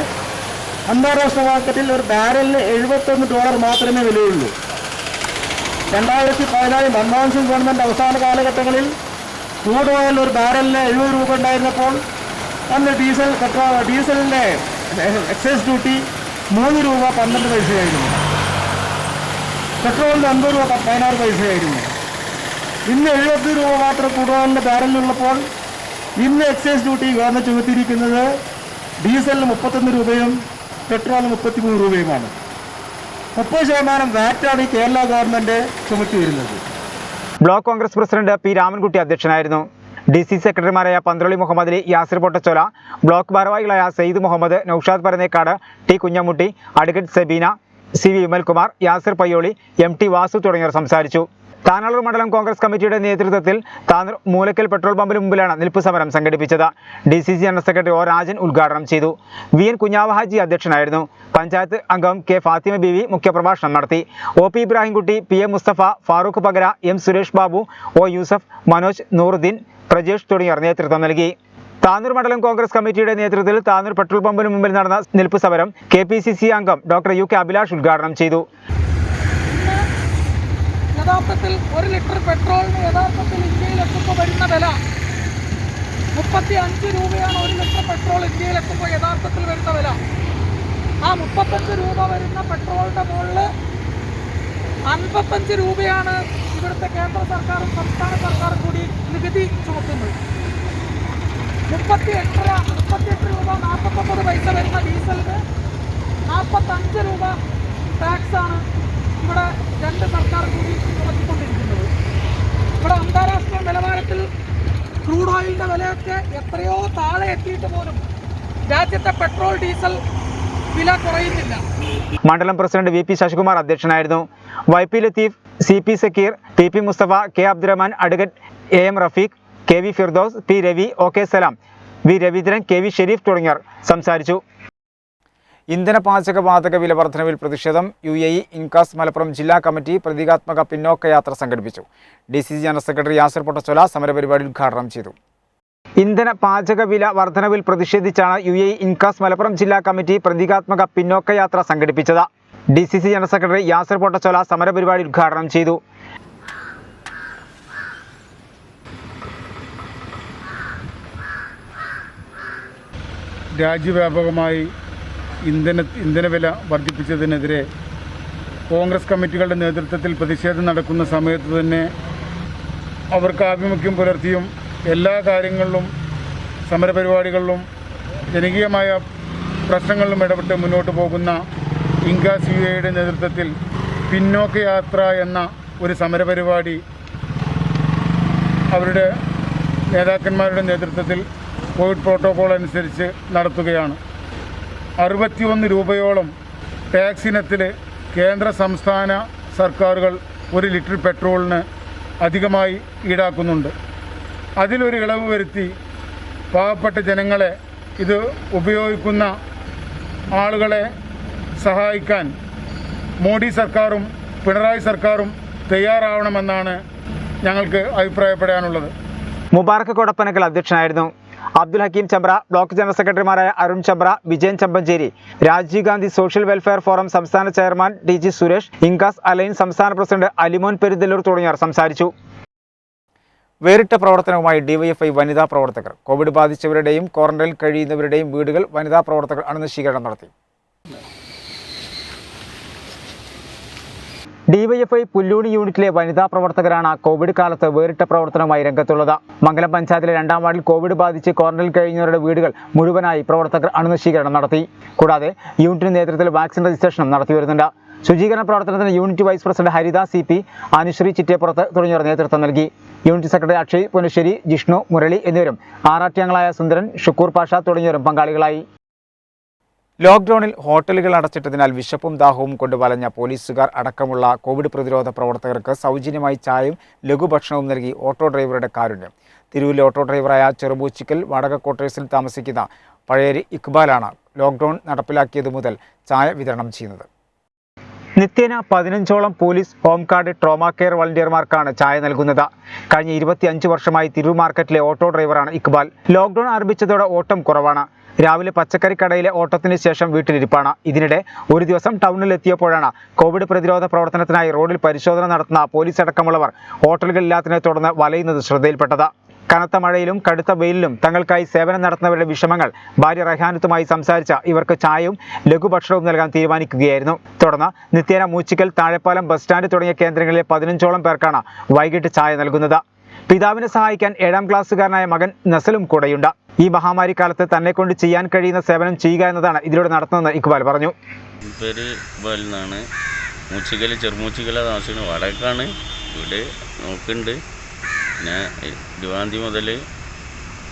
അന്താരാഷ്ട്ര മാർക്കറ്റിൽ ഒരു ബാരലിന് $71 മാത്രമേ വിലയുള്ളൂ. 2014 മൻമോഹൻ സിംഗ് ഗവൺമെൻറ് അവസാന കാലഘട്ടങ്ങളിൽ ക്രൂഡ് ഓയിൽ ഒരു ബാരലിന് 70 രൂപ ഉണ്ടായിരുന്നപ്പോൾ അന്ന് ഡീസലിൻ്റെ എക്സൈസ് ഡ്യൂട്ടി 3 രൂപ 12 പൈസയായിരുന്നു. പെട്രോളിന് 50 രൂപ 16 പൈസയായിരുന്നു. ഇന്ന് 70 രൂപ മാത്രം ക്രൂഡ് ഓയിലിൻ്റെ ബാരലിലുള്ളപ്പോൾ ഇന്ന് എക്സൈസ് ഡ്യൂട്ടി ഗവൺമെൻറ് ചുമത്തിയിരിക്കുന്നത് ഡീസലിന് 31 രൂപയും പെട്രോളിന് 33 രൂപയുമാണ്. 30% വാറ്റാണ് ഈ കേരള ഗവൺമെൻറ് ചുമത്തി വരുന്നത്. Block Congress president P Ramankutty അധ്യക്ഷനായിരുന്നു. DC സെക്രട്ടറിമാരായ പന്ത്രളി മുഹമ്മദ് അലി, യാസിർ പൊട്ടച്ചോല, ബ്ലോക്ക് ഭാരവാഹികളായ Sayed Muhammad, Noushad Paranekkad, T Kunhammutty, advocate Sabeena, CV Vimalkumar, Yasir Payyoli, MT Vasu തുടങ്ങിയവർ സംസാരിച്ചു. താനാളൂർ മണ്ഡലം കോൺഗ്രസ് കമ്മിറ്റിയുടെ നേതൃത്വത്തിൽ താനൂർ മൂലക്കൽ പെട്രോൾ പമ്പിന് മുമ്പിലാണ് നിൽപ്പ് സമരം സംഘടിപ്പിച്ചത്. DCC general secretary O Rajan ഉദ്ഘാടനം ചെയ്തു. VN കുഞ്ഞാവഹാജി അധ്യക്ഷനായിരുന്നു. പഞ്ചായത്ത് അംഗം K ഫാത്തിമ ബീവി മുഖ്യപ്രഭാഷണം നടത്തി. OP Ibrahimkutty, PM Mustafa, Farooq പകര, M Suresh Babu, O Yusuf, Manoj, Nooruddeen, Prajesh തുടങ്ങിയവർ നേതൃത്വം നൽകി. താനൂർ മണ്ഡലം കോൺഗ്രസ് കമ്മിറ്റിയുടെ നേതൃത്വത്തിൽ താനൂർ പെട്രോൾ പമ്പിന് മുമ്പിൽ നടന്ന നിൽപ്പ് സമരം KPCC അംഗം ഡോക്ടർ UK അഭിലാഷ് ഉദ്ഘാടനം ചെയ്തു. യഥാർത്ഥത്തിൽ 1 ലിറ്റർ പെട്രോളിന് യഥാർത്ഥത്തിൽ ഇന്ത്യയിലെത്തുമ്പോൾ വരുന്ന വില 35 രൂപയാണ്. 1 ലിറ്റർ പെട്രോൾ ഇന്ത്യയിലെത്തുമ്പോൾ യഥാർത്ഥത്തിൽ വരുന്ന വില. ആ 35 രൂപ വരുന്ന പെട്രോളിൻ്റെ മുകളിൽ 55 രൂപയാണ് ഇവിടുത്തെ കേന്ദ്ര സർക്കാരും സംസ്ഥാന സർക്കാരും കൂടി നികുതി ചുമത്തുന്നത്. 38 രൂപ 49 പൈസ വരുന്ന ഡീസലിന് 45 രൂപ ടാക്സാണ് ഇവിടെ 2 സർക്കാർ കൂടി ചുമത്തിക്കൊണ്ടിരിക്കുന്നത്. ഇവിടെ അന്താരാഷ്ട്ര നിലവാരത്തിൽ ക്രൂഡ് ഓയിലിൻ്റെ വിലയൊക്കെ എത്രയോ താഴെ എത്തിയിട്ട് പോലും രാജ്യത്തെ പെട്രോൾ ഡീസൽ വില കുറയുന്നില്ല. മണ്ഡലം പ്രസിഡന്റ് VP ശശികുമാർ അധ്യക്ഷനായിരുന്നു. YP Latheef, CP Sakeer, PP Musthafa, K Abdurahman, advocate AM Rafeeq, KV Firdous, P Ravi, OK Salam, V Raveendran, KV Shereef തുടങ്ങിയവർ സംസാരിച്ചു. ഇന്ധന പാചക വാതക വില വർധനവിൽ പ്രതിഷേധം UAE ഇൻകാസ് മലപ്പുറം ജില്ലാ കമ്മിറ്റി പ്രതീകാത്മക പിന്നോക്ക യാത്ര സംഘടിപ്പിച്ചു. DCC general secretary Yasir Pottachola സമരപരിപാടി ഉദ്ഘാടനം ചെയ്തു. ഇന്ധന പാചക വില വർധനവിൽ പ്രതിഷേധിച്ചാണ് UAE ഇൻകാസ് മലപ്പുറം ജില്ലാ കമ്മിറ്റി പ്രതീകാത്മക പിന്നോക്ക യാത്ര സംഘടിപ്പിച്ചത്. DCC general secretary Yasir Pottachola സമരപരിപാടി ഉദ്ഘാടനം ചെയ്തു. രാജ്യവ്യാപകമായി ഇന്ധനവില വർദ്ധിപ്പിച്ചതിനെതിരെ കോൺഗ്രസ് കമ്മിറ്റികളുടെ നേതൃത്വത്തിൽ പ്രതിഷേധം നടക്കുന്ന സമയത്ത് തന്നെ അവർക്ക് ആഭിമുഖ്യം പുലർത്തിയും എല്ലാ കാര്യങ്ങളിലും സമരപരിപാടികളിലും ജനകീയമായ പ്രശ്നങ്ങളിലും ഇടപെട്ട് മുന്നോട്ട് പോകുന്ന ഇൻകാസ് UAEയുടെ നേതൃത്വത്തിൽ പിന്നോക്ക യാത്ര എന്ന ഒരു സമരപരിപാടി അവരുടെ നേതാക്കന്മാരുടെ നേതൃത്വത്തിൽ കോവിഡ് പ്രോട്ടോകോൾ അനുസരിച്ച് നടത്തുകയാണ്. 61 രൂപയോളം ടാക്സ് ഇനത്തിൽ കേന്ദ്ര സംസ്ഥാന സർക്കാരുകൾ 1 ലിറ്റർ പെട്രോളിന് അധികമായി ഈടാക്കുന്നുണ്ട്. അതിലൊരു ഇളവ് വരുത്തി പാവപ്പെട്ട ജനങ്ങളെ, ഇത് ഉപയോഗിക്കുന്ന ആളുകളെ സഹായിക്കാൻ മോഡി സർക്കാരും പിണറായി സർക്കാരും തയ്യാറാവണമെന്നാണ് ഞങ്ങൾക്ക് അഭിപ്രായപ്പെടാനുള്ളത്. മുബാറക്ക് കൊടപ്പനക്കൽ അധ്യക്ഷനായിരുന്നു. അബ്ദുൽ ഹക്കീം ചമ്പ്ര, ബ്ലോക്ക് ജനറൽ സെക്രട്ടറിമാരായ Arun Chambra, Vijayan Chambancheri, Rajiv Gandhi social welfare forum സംസ്ഥാന chairman DG Suresh, Incas Al Ain സംസ്ഥാന പ്രസിഡന്റ് അലിമോൻ പെരുന്തല്ലൂർ തുടങ്ങിയവർ സംസാരിച്ചു. വേറിട്ട പ്രവർത്തനവുമായി DYFI വനിതാ പ്രവർത്തകർ. കോവിഡ് ബാധിച്ചവരുടെയും ക്വാറന്റൈനിൽ കഴിയുന്നവരുടെയും വീടുകൾ വനിതാ പ്രവർത്തകർ അണുനശീകരണം നടത്തി. DYFI പുല്ലൂണി യൂണിറ്റിലെ വനിതാ പ്രവർത്തകരാണ് കോവിഡ് കാലത്ത് വേറിട്ട പ്രവർത്തനവുമായി രംഗത്തുള്ളത്. മംഗലം പഞ്ചായത്തിലെ 2ാം വാർഡിൽ കോവിഡ് ബാധിച്ച് ക്വാറന്റൈനിൽ കഴിയുന്നവരുടെ വീടുകൾ മുഴുവനായി പ്രവർത്തകർ അണുനശീകരണം നടത്തി. കൂടാതെ യൂണിറ്റിന്റെ നേതൃത്വത്തിൽ വാക്സിൻ രജിസ്ട്രേഷനും നടത്തി വരുന്നുണ്ട്. ശുചീകരണ പ്രവർത്തനത്തിന് യൂണിറ്റ് വൈസ് പ്രസിഡന്റ് ഹരിത CP, അനുശ്രീ ചിറ്റേപ്പുറത്ത് തുടങ്ങിയവർ നേതൃത്വം നൽകി. യൂണിറ്റ് സെക്രട്ടറി അക്ഷയ് പുനശ്ശേരി, ജിഷ്ണു, മുരളി എന്നിവരും ആറാട്ട്യങ്ങളായ സുന്ദരൻ, ഷുക്കൂർ പാഷ തുടങ്ങിയവരും പങ്കാളികളായി. ലോക്ക്ഡൌണിൽ ഹോട്ടലുകൾ അടച്ചിട്ടതിനാൽ വിശപ്പും ദാഹവും കൊണ്ട് വലഞ്ഞ പോലീസുകാർ അടക്കമുള്ള കോവിഡ് പ്രതിരോധ പ്രവർത്തകർക്ക് സൗജന്യമായി ചായയും ലഘുഭക്ഷണവും നൽകി ഓട്ടോ ഡ്രൈവറുടെ കാരുണ്യം. തിരൂരിലെ ഓട്ടോ ഡ്രൈവറായ ചെറുപൂച്ചിക്കൽ വാടക ക്വാർട്ടേഴ്സിൽ താമസിക്കുന്ന പഴയരി ഇക്ബാലാണ് ലോക്ക്ഡൌൺ നടപ്പിലാക്കിയതു മുതൽ ചായ വിതരണം ചെയ്യുന്നത്. നിത്യേന 15ഓളം police, home guard, trauma care വളണ്ടിയർമാർക്കാണ് ചായ നൽകുന്നത്. കഴിഞ്ഞ 25 വർഷമായി തിരൂർ മാർക്കറ്റിലെ ഓട്ടോ ഡ്രൈവറാണ് ഇക്ബാൽ. ലോക്ക്ഡൌൺ ആരംഭിച്ചതോടെ ഓട്ടം കുറവാണ്. രാവിലെ പച്ചക്കറി കടയിലെ ഓട്ടത്തിന് ശേഷം വീട്ടിലിരിപ്പാണ്. ഇതിനിടെ ഒരു ദിവസം ടൗണിൽ എത്തിയപ്പോഴാണ് കോവിഡ് പ്രതിരോധ പ്രവർത്തനത്തിനായി റോഡിൽ പരിശോധന നടത്തുന്ന പോലീസ് അടക്കമുള്ളവർ ഹോട്ടലുകളില്ലാത്തതിനെ തുടർന്ന് വലയുന്നത് ശ്രദ്ധയിൽപ്പെട്ടത്. കനത്ത മഴയിലും കടുത്ത വെയിലിലും തങ്ങൾക്കായി സേവനം നടത്തുന്നവരുടെ വിഷമങ്ങൾ ഭാര്യ റഹാനത്തുമായി സംസാരിച്ച ഇവർക്ക് ചായയും ലഘുഭക്ഷണവും നൽകാൻ തീരുമാനിക്കുകയായിരുന്നു. തുടർന്ന് നിത്യേന മൂച്ചിക്കൽ, താഴെപ്പാലം, ബസ് സ്റ്റാൻഡ് തുടങ്ങിയ കേന്ദ്രങ്ങളിലെ 15ഓളം പേർക്കാണ് വൈകിട്ട് ചായ നൽകുന്നത്. പിതാവിനെ സഹായിക്കാൻ 7ാം ക്ലാസ്സുകാരനായ മകൻ നസലും കൂടെയുണ്ട്. ഈ മഹാമാരി കാലത്ത് തന്നെ കൊണ്ട് ചെയ്യാൻ കഴിയുന്ന സേവനം ചെയ്യുക എന്നതാണ് ഇതിലൂടെ നടത്തുന്നതെന്ന് ഇക്ബാൽ പറഞ്ഞു. പേര് ഇക്ബാൽ എന്നാണ്. മൂച്ചിക്കൽ, ചെറുമൂച്ചിക്കല താമസിക്കുന്ന വാടകക്കാണ്. ഇവിടെ നോക്കുന്നുണ്ട്. പിന്നെ 20-ാം തീയതി മുതൽ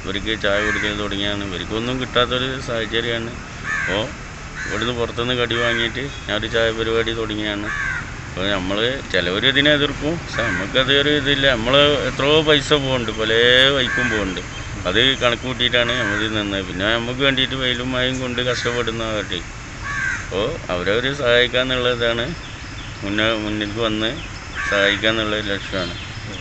ഇവർക്ക് ചായ കൊടുക്കൽ തുടങ്ങിയാണ്. ഇവർക്കൊന്നും കിട്ടാത്തൊരു സാഹചര്യമാണ്. അപ്പോൾ ഇവിടുന്ന് പുറത്തുനിന്ന് കടി വാങ്ങിയിട്ട് ഞാനൊരു ചായ പരിപാടി തുടങ്ങിയാണ്. അപ്പോൾ നമ്മൾ ചിലവർ ഇതിനെ എതിർക്കും, പക്ഷെ നമുക്കത് ഒരു ഇതില്ല. നമ്മൾ എത്രയോ പൈസ പോകുന്നുണ്ട്, പല വൈക്കും പോകുന്നുണ്ട്. അത് കണക്ക് കൂട്ടിയിട്ടാണ് നമ്മൾ നിന്നത്. പിന്നെ നമുക്ക് വേണ്ടിയിട്ട് വെയിലും മഴയും കൊണ്ട് കഷ്ടപ്പെടുന്ന കാട്ടി അപ്പോൾ അവരവർ സഹായിക്കാന്നുള്ളതാണ് മുന്നിലേക്ക് വന്ന് സഹായിക്കാന്നുള്ള ലക്ഷ്യമാണ്.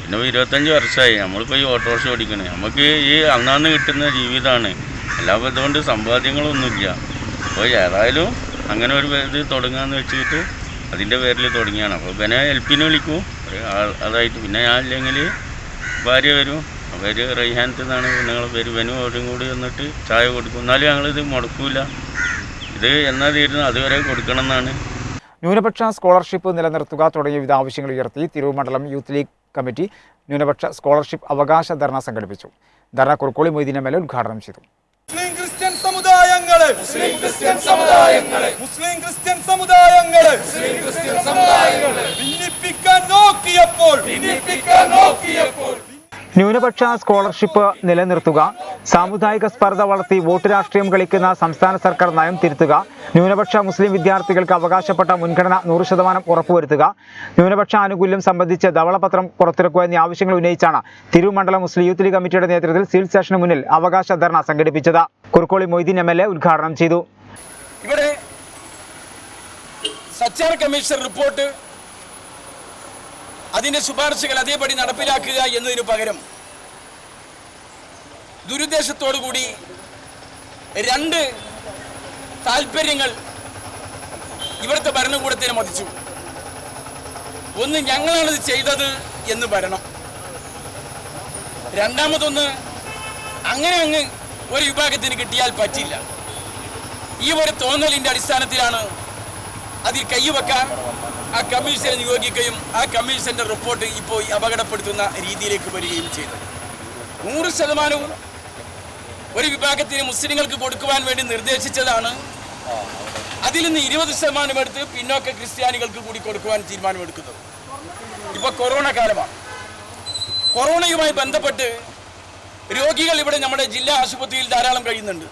പിന്നെ 25 വർഷമായി നമ്മളിപ്പോൾ ഈ ഓട്ടോറിക്ഷ ഓടിക്കണേ. നമുക്ക് ഈ അന്നാന്ന് കിട്ടുന്ന ജീവിതമാണ്, അല്ലാതെ ഇതുകൊണ്ട് സമ്പാദ്യങ്ങളൊന്നുമില്ല. അപ്പോൾ ഏതായാലും അങ്ങനെ ഒരു ഇത് തുടങ്ങാമെന്ന് വെച്ചിട്ട് അതിൻ്റെ പേരിൽ തുടങ്ങിയാണ്. അപ്പോൾ പിന്നെ ഹെൽപ്പിന് വിളിക്കും അതായിട്ട്. പിന്നെ ഞാൻ ഇല്ലെങ്കിൽ ഭാര്യ വരും, അവർ റൈഹാനത്ത് നിന്നാണ് നിങ്ങളെ പേര്, വനും അവരും കൂടി വന്നിട്ട് ചായ കൊടുക്കും. എന്നാലും ഞങ്ങളിത് മുടക്കൂല. ഇത് എന്നാ തീരുന്നു അതുവരെ കൊടുക്കണം എന്നാണ്. ന്യൂനപക്ഷ സ്കോളർഷിപ്പ് നിലനിർത്തുക തുടങ്ങിയ വിവിധ ആവശ്യങ്ങൾ ഉയർത്തി തിരൂർ മണ്ഡലം യൂത്ത് ലീഗ് കമ്മിറ്റി ന്യൂനപക്ഷ സ്കോളർഷിപ്പ് അവകാശ ധർണ സംഘടിപ്പിച്ചു. ധർണ കുറുക്കോളി മൊയ്തീൻ MLA ഉദ്ഘാടനം ചെയ്തു. മുസ്ലിം ക്രിസ്ത്യൻ സമുദായങ്ങളെ ഭിന്നിപ്പിക്കാൻ നോക്കിയപ്പോൾ ന്യൂനപക്ഷ സ്കോളർഷിപ്പ് നിലനിർത്തുക, സാമുദായിക സ്പർദ്ധ വളർത്തി വോട്ട് രാഷ്ട്രീയം കളിക്കുന്ന സംസ്ഥാന സർക്കാർ നയം തിരുത്തുക, ന്യൂനപക്ഷ മുസ്ലിം വിദ്യാർത്ഥികൾക്ക് അവകാശപ്പെട്ട മുൻഗണന 100% ഉറപ്പുവരുത്തുക, ന്യൂനപക്ഷ ആനുകൂല്യം സംബന്ധിച്ച് ധവളപത്രം പുറത്തിറക്കുക എന്നീ ആവശ്യങ്ങൾ ഉന്നയിച്ചാണ് തിരൂർ മണ്ഡലം മുസ്ലിം യൂത്ത് ലീഗ് കമ്മിറ്റിയുടെ നേതൃത്വത്തിൽ സിവിൽ സ്റ്റേഷന് മുന്നിൽ അവകാശ ധർണ സംഘടിപ്പിച്ചത്. കുറുക്കോളി മൊയ്തീൻ MLA ഉദ്ഘാടനം ചെയ്തു. ഇവിടെ സച്ചാർ കമ്മീഷൻ റിപ്പോർട്ട് അതിന്റെ ശുപാർശകൾ അതേപടി നടപ്പിലാക്കുക എന്നതിനു പകരം ദുരുദ്ദേശത്തോടുകൂടി 2 താല്പര്യങ്ങൾ ഇവിടുത്തെ ഭരണകൂടത്തിനെ മതിച്ചു. ഒന്ന്, ഞങ്ങളാണിത് ചെയ്തത് എന്ന് ഭരണം. രണ്ടാമതൊന്ന്, അങ്ങനെ ഒരു വിഭാഗത്തിന് കിട്ടിയാൽ പറ്റില്ല. ഈ ഒരു തോന്നലിന്റെ അടിസ്ഥാനത്തിലാണ് അതിൽ കൈവെക്കാൻ ആ കമ്മീഷനെ നിയോഗിക്കുകയും ആ കമ്മീഷന്റെ റിപ്പോർട്ട് ഇപ്പോൾ അപകടപ്പെടുത്തുന്ന രീതിയിലേക്ക് വരികയും ചെയ്തു. 100% ഒരു വിഭാഗത്തിന് മുസ്ലിങ്ങൾക്ക് കൊടുക്കുവാൻ വേണ്ടി നിർദ്ദേശിച്ചതാണ്. അതിൽ നിന്ന് 20% എടുത്ത് പിന്നോക്ക ക്രിസ്ത്യാനികൾക്ക് കൂടി കൊടുക്കുവാൻ തീരുമാനമെടുക്കുന്നത്. ഇപ്പോൾ കൊറോണ കാലമാണ്. കൊറോണയുമായി ബന്ധപ്പെട്ട് രോഗികൾ ഇവിടെ നമ്മുടെ ജില്ലാ ആശുപത്രിയിൽ ധാരാളം കഴിയുന്നുണ്ട്.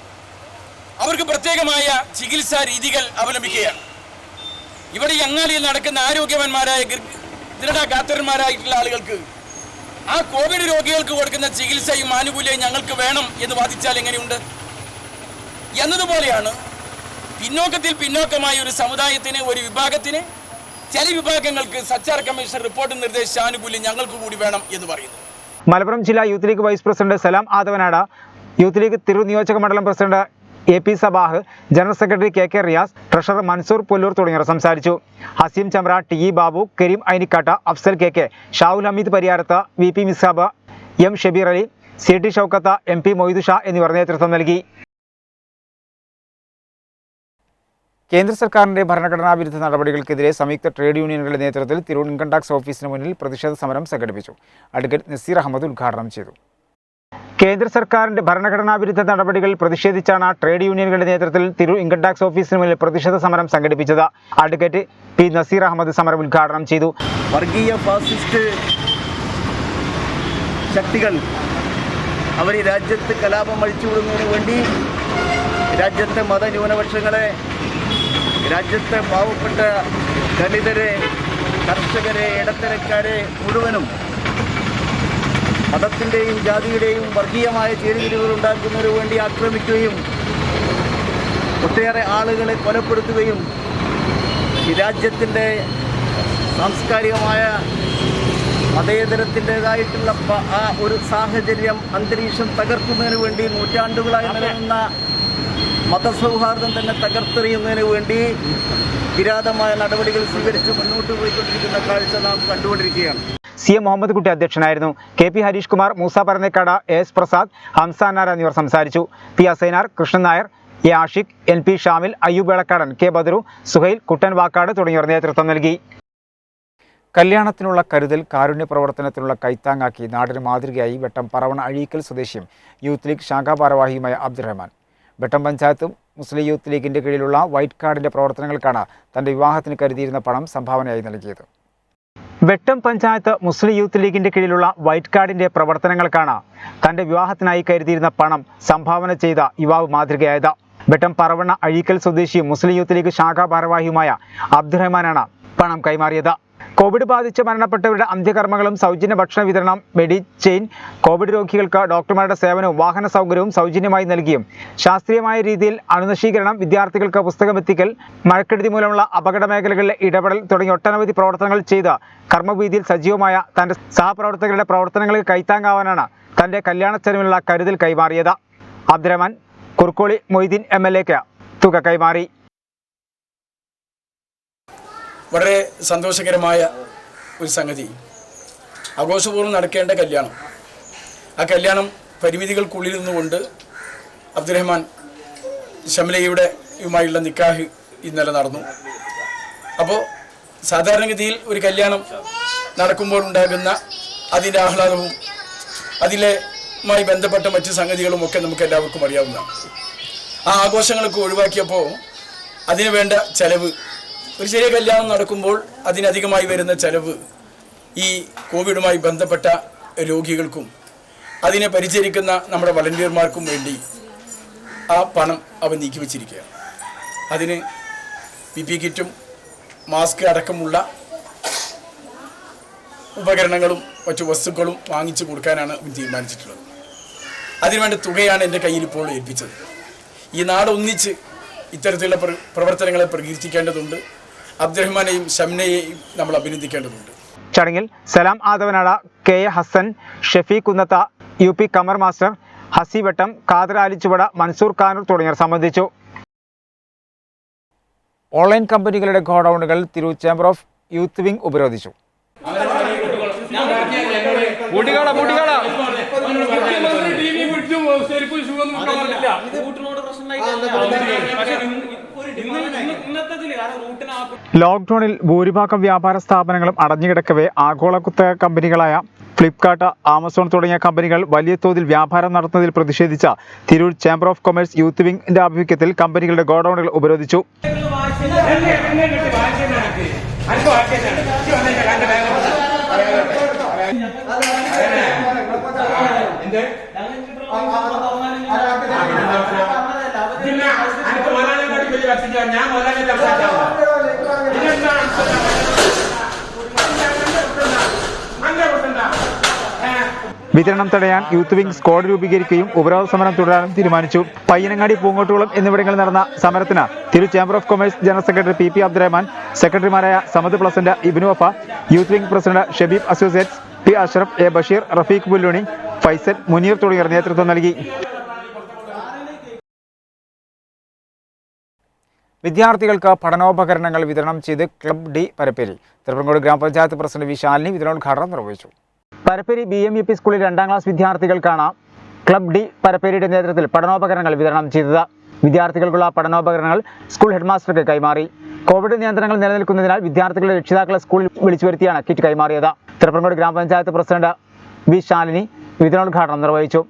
അവർക്ക് പ്രത്യേകമായ ചികിത്സാ രീതികൾ അവലംബിക്കുകയാണ്. ഇവിടെ ഈ അങ്ങാടിയിൽ നടക്കുന്ന ആരോഗ്യവാന്മാരായ ദൃഢഗാത്രന്മാരായിട്ടുള്ള ആളുകൾക്ക് ആ കോവിഡ് രോഗികൾക്ക് കൊടുക്കുന്ന ചികിത്സയും ആനുകൂല്യവും ഞങ്ങൾക്ക് വേണം എന്ന് വാദിച്ചാൽ എങ്ങനെയുണ്ട് എന്നതുപോലെയാണ് പിന്നോക്കമായ ഒരു സമുദായത്തിന്, ഒരു വിഭാഗത്തിന്, ചില വിഭാഗങ്ങൾക്ക് സച്ചാർ കമ്മീഷൻ റിപ്പോർട്ട് നിർദ്ദേശിച്ച ആനുകൂല്യം ഞങ്ങൾക്ക് കൂടി വേണം എന്ന് പറയുന്നു. മലപ്പുറം ജില്ലാ youth league vice president Salam Adavanad, youth league Tirur നിയോജക മണ്ഡലം president AP Sabah, general secretary KK Riyas, treasurer Mansoor Pullur തുടങ്ങിയവർ സംസാരിച്ചു. Haseem Chembra, TE Babu, Kareem ഐനിക്കാട്ട, Afsal KK, Shavul Hameed പരിയാരത്ത്, VP Misab, M Shabeer Ali, CT Shoukath, MP Moidu Shah എന്നിവർ നേതൃത്വം നൽകി. കേന്ദ്ര സർക്കാരിന്റെ ഭരണഘടനാ വിരുദ്ധ നടപടികൾക്കെതിരെ സംയുക്ത ട്രേഡ് യൂണിയനുകളുടെ നേതൃത്വത്തിൽ തിരൂർ ഇൻകം ടാക്സ് ഓഫീസിന് മുന്നിൽ പ്രതിഷേധ സമരം സംഘടിപ്പിച്ചു. അഡ്വക്കേറ്റ് നസീർ അഹമ്മദ് ഉദ്ഘാടനം ചെയ്തു. കേന്ദ്ര സർക്കാരിന്റെ ഭരണഘടനാ വിരുദ്ധ നടപടികളിൽ പ്രതിഷേധിച്ചാണ് ട്രേഡ് യൂണിയനുകളുടെ നേതൃത്വത്തിൽ തിരൂർ ഇൻകം ടാക്സ് ഓഫീസിന് മുന്നിൽ പ്രതിഷേധ സമരം സംഘടിപ്പിച്ചത്. അഡ്വക്കേറ്റ് P നസീർ അഹമ്മദ് സമരം ഉദ്ഘാടനം ചെയ്തു. വർഗീയ ഫാസിസ്റ്റ് ശക്തികൾ അവർ രാജ്യത്ത് കലാപം അഴിച്ചുവിടുന്നതിന് വേണ്ടി രാജ്യത്തെ മതന്യൂനപക്ഷങ്ങളെ, രാജ്യത്തെ പാവപ്പെട്ട ദളിതരെ, കർഷകരെ, ഇടത്തരക്കാരെ മുഴുവനും മതത്തിൻ്റെയും ജാതിയുടെയും വർഗീയമായ ചേരിതിരിവുകൾ ഉണ്ടാക്കുന്നതിന് വേണ്ടി ആക്രമിക്കുകയും ഒട്ടേറെ ആളുകളെ കൊലപ്പെടുത്തുകയും ഈ രാജ്യത്തിൻ്റെ സാംസ്കാരികമായ മതേതരത്തിൻ്റെതായിട്ടുള്ള ആ ഒരു സാഹചര്യം, അന്തരീക്ഷം തകർക്കുന്നതിന് വേണ്ടി നൂറ്റാണ്ടുകളായി നിലനിന്ന മതസൗഹാർദ്ദം തന്നെ തകർത്തെറിയുന്നതിന് വേണ്ടി കിരാതമായ നടപടികൾ സ്വീകരിച്ച് മുന്നോട്ട് പോയിക്കൊണ്ടിരിക്കുന്ന കാഴ്ച നാം കണ്ടുകൊണ്ടിരിക്കുകയാണ്. CM മുഹമ്മദ് കുട്ടി അധ്യക്ഷനായിരുന്നു. KP ഹരീഷ് കുമാർ, മൂസ പരന്നേക്കാട്, AS പ്രസാദ്, ഹംസാനാർ എന്നിവർ സംസാരിച്ചു. P Asainar, Krishnan Nair, A Ashiq, NP Shamil, Ayyub എളക്കാടൻ, K Badr, Suhail, കുട്ടൻ വാക്കാട് തുടങ്ങിയവർ നേതൃത്വം നൽകി. കല്യാണത്തിനുള്ള കരുതൽ കാരുണ്യ പ്രവർത്തനത്തിനുള്ള കൈത്താങ്ങാക്കി നാടിന് മാതൃകയായി വെട്ടം പറവണ അഴീക്കൽ സ്വദേശിയും യൂത്ത് ലീഗ് ശാഖാ ഭാരവാഹിയുമായ അബ്ദുറഹ്മാൻ. വെട്ടം പഞ്ചായത്തും മുസ്ലിം യൂത്ത് ലീഗിന്റെ കീഴിലുള്ള വൈറ്റ് കാർഡിന്റെ പ്രവർത്തനങ്ങൾക്കാണ് തന്റെ വിവാഹത്തിന് കരുതിയിരുന്ന പണം സംഭാവനയായി നൽകിയത്. വെട്ടം പഞ്ചായത്ത് മുസ്ലിം യൂത്ത് ലീഗിന്റെ കീഴിലുള്ള വൈറ്റ് കാർഡിന്റെ പ്രവർത്തനങ്ങൾക്കാണ് തന്റെ വിവാഹത്തിനായി കരുതിയിരുന്ന പണം സംഭാവന ചെയ്ത യുവാവ് മാതൃകയായത്. ബെട്ടം പറവണ്ണ അഴീക്കൽ സ്വദേശിയും മുസ്ലിം യൂത്ത് ലീഗ് ശാഖാ ഭാരവാഹിയുമായ അബ്ദുറഹ്മാനാണ് പണം കൈമാറിയത്. കോവിഡ് ബാധിച്ച് മരണപ്പെട്ടവരുടെ അന്ത്യകർമ്മങ്ങളും സൗജന്യ ഭക്ഷണ വിതരണം, മെഡിചെയിൻ, കോവിഡ് രോഗികൾക്ക് ഡോക്ടർമാരുടെ സേവനവും വാഹന സൗകര്യവും സൗജന്യമായി നൽകിയും ശാസ്ത്രീയമായ രീതിയിൽ അണുനശീകരണം, വിദ്യാർത്ഥികൾക്ക് പുസ്തകമെത്തിക്കൽ, മഴക്കെടുതി മൂലമുള്ള അപകട മേഖലകളിലെ ഇടപെടൽ തുടങ്ങി ഒട്ടനവധി പ്രവർത്തനങ്ങൾ ചെയ്ത് കർമ്മവീതിയിൽ സജീവമായ തന്റെ സഹപ്രവർത്തകരുടെ പ്രവർത്തനങ്ങൾക്ക് കൈത്താങ്ങാവാനാണ് തന്റെ കല്യാണ ചെലവിനുള്ള കരുതൽ കൈമാറിയത്. അബ്ദുറഹ്മാൻ കുർക്കോളി മൊയ്തീൻ MLAക്ക് തുക കൈമാറി. വളരെ സന്തോഷകരമായ ഒരു സംഗതി, ആഘോഷപൂർവ്വം നടക്കേണ്ട കല്യാണം. ആ കല്യാണം പരിമിതികൾക്കുള്ളിൽ നിന്നുകൊണ്ട് അബ്ദുറഹ്മാൻ ഷംലയുമായുള്ള നിക്കാഹ് ഇന്നലെ നടന്നു. അപ്പോൾ സാധാരണഗതിയിൽ ഒരു കല്യാണം നടക്കുമ്പോൾ ഉണ്ടാകുന്ന അതിൻ്റെ ആഹ്ലാദവും അതിലുമായി ബന്ധപ്പെട്ട മറ്റു സംഗതികളും ഒക്കെ നമുക്ക് എല്ലാവർക്കും അറിയാവുന്നതാണ്. ആ ആഘോഷങ്ങളൊക്കെ ഒഴിവാക്കിയപ്പോൾ അതിനു വേണ്ട ചെലവ്, ഒരു ചെറിയ കല്യാണം നടക്കുമ്പോൾ അതിനധികമായി വരുന്ന ചെലവ് ഈ കോവിഡുമായി ബന്ധപ്പെട്ട രോഗികൾക്കും അതിനെ പരിചരിക്കുന്ന നമ്മുടെ വളണ്ടിയർമാർക്കും വേണ്ടി ആ പണം അവൻ നീക്കിവെച്ചിരിക്കുകയാണ്. അതിന് PP കിറ്റും മാസ്ക് അടക്കമുള്ള ഉപകരണങ്ങളും മറ്റു വസ്തുക്കളും വാങ്ങിച്ചു കൊടുക്കാനാണ് അവൻ തീരുമാനിച്ചിട്ടുള്ളത്. അതിനുവേണ്ട തുകയാണ് എൻ്റെ കയ്യിൽ ഇപ്പോൾ ഏൽപ്പിച്ചത്. ഈ നാട് ഒന്നിച്ച് ഇത്തരത്തിലുള്ള പ്രവർത്തനങ്ങളെ പ്രകീർത്തിക്കേണ്ടതുണ്ട്. അബ്ദുറഹ്മാനെയും ഷംനയെയും നമ്മൾ അഭിനന്ദിക്കേണ്ടതുണ്ട്. ചടങ്ങിൽ Salam Athavanad, KA Hassan, Shefeeq Kunnath, UP Kamar master, Hasi Vattam, Khader Alichuvad, Mansoor Kanoor തുടങ്ങിയവർ സംബന്ധിച്ചു. ഓൺലൈൻ കമ്പനികളുടെ ഗോഡൌണുകൾ Tirur chamber of youth wing ഉപരോധിച്ചു. ലോക്ക്ഡൌണിൽ ഭൂരിഭാഗം വ്യാപാര സ്ഥാപനങ്ങളും അടഞ്ഞുകിടക്കവേ ആഗോള കുത്തക കമ്പനികളായ ഫ്ലിപ്കാർട്ട്, ആമസോൺ തുടങ്ങിയ കമ്പനികൾ വലിയ തോതിൽ വ്യാപാരം നടത്തുന്നതിൽ പ്രതിഷേധിച്ച Tirur chamber of commerce youth വിംഗിന്റെ ആഭിമുഖ്യത്തിൽ കമ്പനികളുടെ ഗോഡൌണുകൾ ഉപരോധിച്ചു. വിതരണം തടയാൻ യൂത്ത് വിംഗ് സ്ക്വാഡ് രൂപീകരിക്കുകയും ഉപരോധ സമരം തുടരാനും തീരുമാനിച്ചു. പയ്യനങ്ങാടി, പൂങ്കോട്ടുകുളം എന്നിവിടങ്ങളിൽ നടന്ന സമരത്തിന് Tirur chamber of commerce general secretary PP Abdurahman, സെക്രട്ടറിമാരായ Samad pleasant, Ibnu Wafa, youth wing president Shabeeb associates, P Ashraf, A Basheer, Rafeeq Pulluni, Faisal, Muneer തുടങ്ങിയവർ നേതൃത്വം നൽകി. വിദ്യാർത്ഥികൾക്ക് പഠനോപകരണങ്ങൾ വിതരണം ചെയ്ത് ക്ലബ് D പരപ്പേരി. തിരുപ്പങ്കോട് ഗ്രാമപഞ്ചായത്ത് പ്രസിഡന്റ് V ശാലിനി വിതരണോദ്ഘാടനം നിർവഹിച്ചു. പരപ്പേരി BMUP സ്കൂളിൽ 2ാം ക്ലാസ് വിദ്യാർത്ഥികൾക്കാണ് ക്ലബ് D പരപ്പേരിയുടെ നേതൃത്വത്തിൽ പഠനോപകരണങ്ങൾ വിതരണം ചെയ്തത്. വിദ്യാർത്ഥികൾക്കുള്ള പഠനോപകരണങ്ങൾ സ്കൂൾ ഹെഡ്മാസ്റ്റർക്ക് കൈമാറി. കോവിഡ് നിയന്ത്രണങ്ങൾ നിലനിൽക്കുന്നതിനാൽ വിദ്യാർത്ഥികളുടെ രക്ഷിതാക്കളെ സ്കൂളിൽ വിളിച്ചു വരുത്തിയാണ് കിറ്റ് കൈമാറിയത്. തിരുപ്പങ്കോട് ഗ്രാമപഞ്ചായത്ത് പ്രസിഡന്റ് V ശാലിനി വിതരണോദ്ഘാടനം നിർവഹിച്ചു.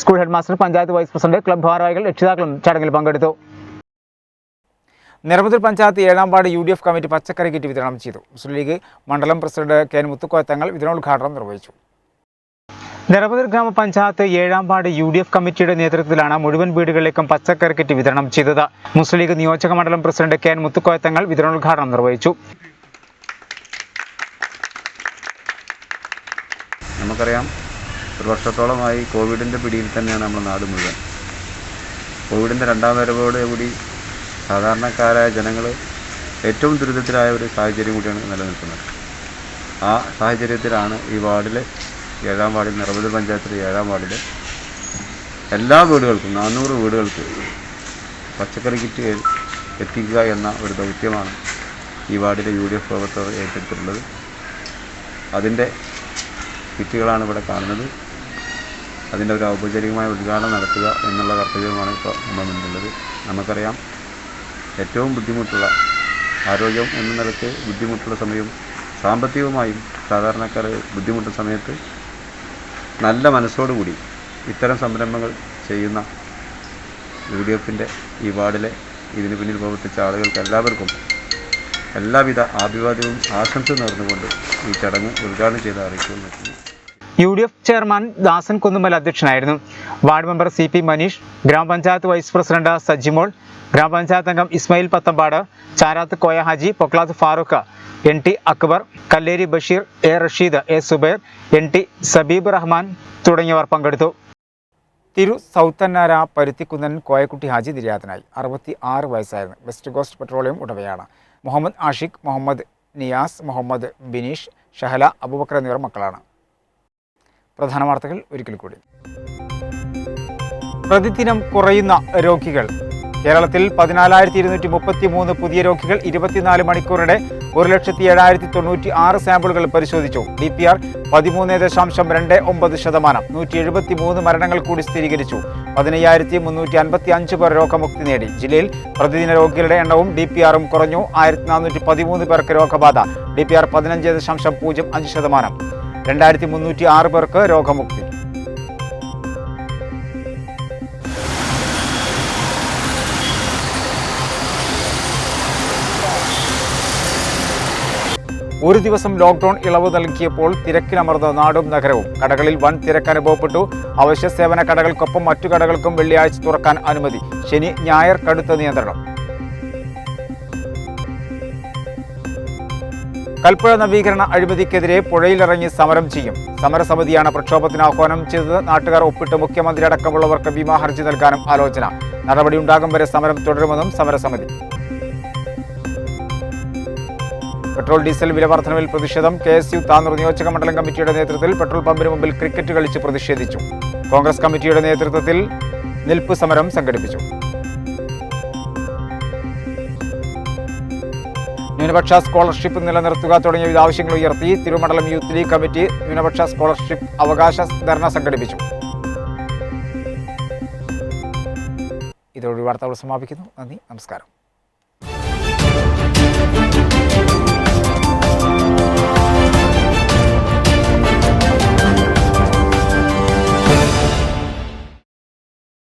School headmaster, panchayat vice president, club ഭാരവാഹികൾ, രക്ഷിതാക്കളും ചടങ്ങിൽ പങ്കെടുത്തു. നിറമുതൽ പഞ്ചായത്ത് 7ാം വാർഡ് UDF കമ്മിറ്റി പച്ചക്കറി കിറ്റ് വിതരണം ചെയ്തു. മുസ്ലിം ലീഗ് മണ്ഡലം പ്രസിഡന്റ് KN മുത്തുക്കോയത്തങ്ങൾ വിതരണോദ്ഘാടനം നിർവഹിച്ചു. നിറമുതൽ ഗ്രാമപഞ്ചായത്ത് 7ാം വാർഡ് UDF കമ്മിറ്റിയുടെ നേതൃത്വത്തിലാണ് മുഴുവൻ വീടുകളിലേക്കും പച്ചക്കറി കിറ്റ് വിതരണം ചെയ്തത്. മുസ്ലിം ലീഗ് നിയോജക മണ്ഡലം പ്രസിഡന്റ് KN മുത്തുക്കോയത്തങ്ങൾ വിതരണോദ്ഘാടനം നിർവഹിച്ചു. നമുക്കറിയാം, ഒരു വർഷത്തോളമായി കോവിഡിൻ്റെ പിടിയിൽ തന്നെയാണ് നമ്മുടെ നാട് മുഴുവൻ. കോവിഡിൻ്റെ 2ാം വരവോടുകൂടി സാധാരണക്കാരായ ജനങ്ങൾ ഏറ്റവും ദുരിതത്തിലായ ഒരു സാഹചര്യം കൂടിയാണ് നിലനിൽക്കുന്നത്. ആ സാഹചര്യത്തിലാണ് ഈ വാർഡിലെ 7ാം വാർഡിൽ, നിറമുതൽ പഞ്ചായത്തിലെ 7ാം വാർഡിലെ എല്ലാ വീടുകൾക്കും 400 വീടുകൾക്ക് പച്ചക്കറി കിറ്റ് എത്തിക്കുക എന്ന ഒരു ദൗത്യമാണ് ഈ വാർഡിലെ UDF പ്രവർത്തകർ ഏറ്റെടുത്തിട്ടുള്ളത്. അതിൻ്റെ കിറ്റുകളാണ് ഇവിടെ കാണുന്നത്. അതിൻ്റെ ഒരു ഔപചാരികമായ ഉദ്ഘാടനം നടത്തുക എന്നുള്ള കർത്തവ്യമാണ് ഇപ്പോൾ നമ്മുടെ മുന്നിലുള്ളത്. നമുക്കറിയാം, ഏറ്റവും ബുദ്ധിമുട്ടുള്ള, ആരോഗ്യം എന്ന നിലയ്ക്ക് ബുദ്ധിമുട്ടുള്ള സമയവും സാമ്പത്തികമായും സാധാരണക്കാർ ബുദ്ധിമുട്ടുന്ന സമയത്ത് നല്ല മനസ്സോടുകൂടി ഇത്തരം സംരംഭങ്ങൾ ചെയ്യുന്ന UDFൻ്റെ ഈ വാർഡിലെ ഇതിന് പിന്നിൽ പ്രവർത്തിച്ച ആളുകൾക്ക് എല്ലാവർക്കും എല്ലാവിധ അഭിവാദ്യവും ആശംസ നേർന്നുകൊണ്ട് ഈ ചടങ്ങ് ഉദ്ഘാടനം ചെയ്ത് അറിയിക്കുന്നു. UDF ചെയർമാൻ ദാസൻ കുന്നുമൽ അധ്യക്ഷനായിരുന്നു. വാർഡ് മെമ്പർ CP മനീഷ്, ഗ്രാമപഞ്ചായത്ത് വൈസ് പ്രസിഡന്റ് സജിമോൾ, ഗ്രാമപഞ്ചായത്ത് അംഗം Ismail Pathampad, Charath Koya Haji, Poklath Farooq, NT Akbar, Kalleri Basheer, A Rasheed, A Zubair, NT Sabeeb Rahman തുടങ്ങിയവർ പങ്കെടുത്തു. തിരു സൗത്തന്നാര പരുത്തിക്കുന്നൻ കോയക്കുട്ടി ഹാജി നിര്യാതനായി. 66 വയസ്സായിരുന്നു. വെസ്റ്റ് കോസ്റ്റ് പെട്രോളിയം ഉടമയാണ്. മുഹമ്മദ് ആഷിഖ്, മുഹമ്മദ് നിയാസ്, മുഹമ്മദ് ബിനീഷ്, ഷഹല, അബൂബക്കർ എന്നിവർ മക്കളാണ്. പ്രധാന വാർത്തകൾ ഒരിക്കൽ കൂടി. പ്രതിദിനം കുറയുന്ന രോഗികൾ. കേരളത്തിൽ 14,233 പുതിയ രോഗികൾ. 24 മണിക്കൂറിടെ 1,07,096 സാമ്പിളുകൾ പരിശോധിച്ചു. DPR 13.29%. 173 മരണങ്ങൾ കൂടി സ്ഥിരീകരിച്ചു. 15,355 പേർ രോഗമുക്തി നേടി. ജില്ലയിൽ പ്രതിദിന രോഗികളുടെ എണ്ണവും DPR-ഉം കുറഞ്ഞു. 1,413 പേർക്ക് രോഗബാധ. DPR 15.05%. 2,306 പേർക്ക് രോഗമുക്തി. ഒരു ദിവസം ലോക്ക്ഡൌൺ ഇളവ് നൽകിയപ്പോൾ തിരക്കിലമർന്ന നാടും നഗരവും. കടകളിൽ വൻ തിരക്ക് അനുഭവപ്പെട്ടു. അവശ്യ സേവന കടകൾക്കൊപ്പം മറ്റു കടകൾക്കും വെള്ളിയാഴ്ച തുറക്കാൻ അനുമതി. ശനി ഞായർ കടുത്ത നിയന്ത്രണം. കൽപ്പുഴ നവീകരണ അഴിമതിക്കെതിരെ പുഴയിലിറങ്ങി സമരം ചെയ്യും. സമരസമിതിയാണ് പ്രക്ഷോഭത്തിന് ആഹ്വാനം ചെയ്തത്. നാട്ടുകാർ ഒപ്പിട്ട് മുഖ്യമന്ത്രി അടക്കമുള്ളവർക്ക് ഭീമാ ഹർജി നൽകാനും ആലോചന. നടപടിയുണ്ടാകും വരെ സമരം തുടരുമെന്നും സമരസമിതി. പെട്രോൾ ഡീസൽ വില വർധനവിൽ പ്രതിഷേധം. KSU താനൂർ നിയോജക മണ്ഡലം കമ്മിറ്റിയുടെ നേതൃത്വത്തിൽ പെട്രോൾ പമ്പിന് മുമ്പിൽ ക്രിക്കറ്റ് കളിച്ച് പ്രതിഷേധിച്ചു. കോൺഗ്രസ് കമ്മിറ്റിയുടെ നേതൃത്വത്തിൽ നിൽപ്പ് സമരം സംഘടിപ്പിച്ചു. ന്യൂനപക്ഷ സ്കോളർഷിപ്പ് നിലനിർത്തുക തുടങ്ങിയ വിവിധ ആവശ്യങ്ങൾ ഉയർത്തി തിരുമണ്ഡലം യൂത്ത് ലീഗ് കമ്മിറ്റി ന്യൂനപക്ഷ സ്കോളർഷിപ്പ് അവകാശ ധർണ സംഘടിപ്പിച്ചു. ഇതോടെ വാർത്തകൾ സമാപിക്കുന്നു. നന്ദി, നമസ്കാരം.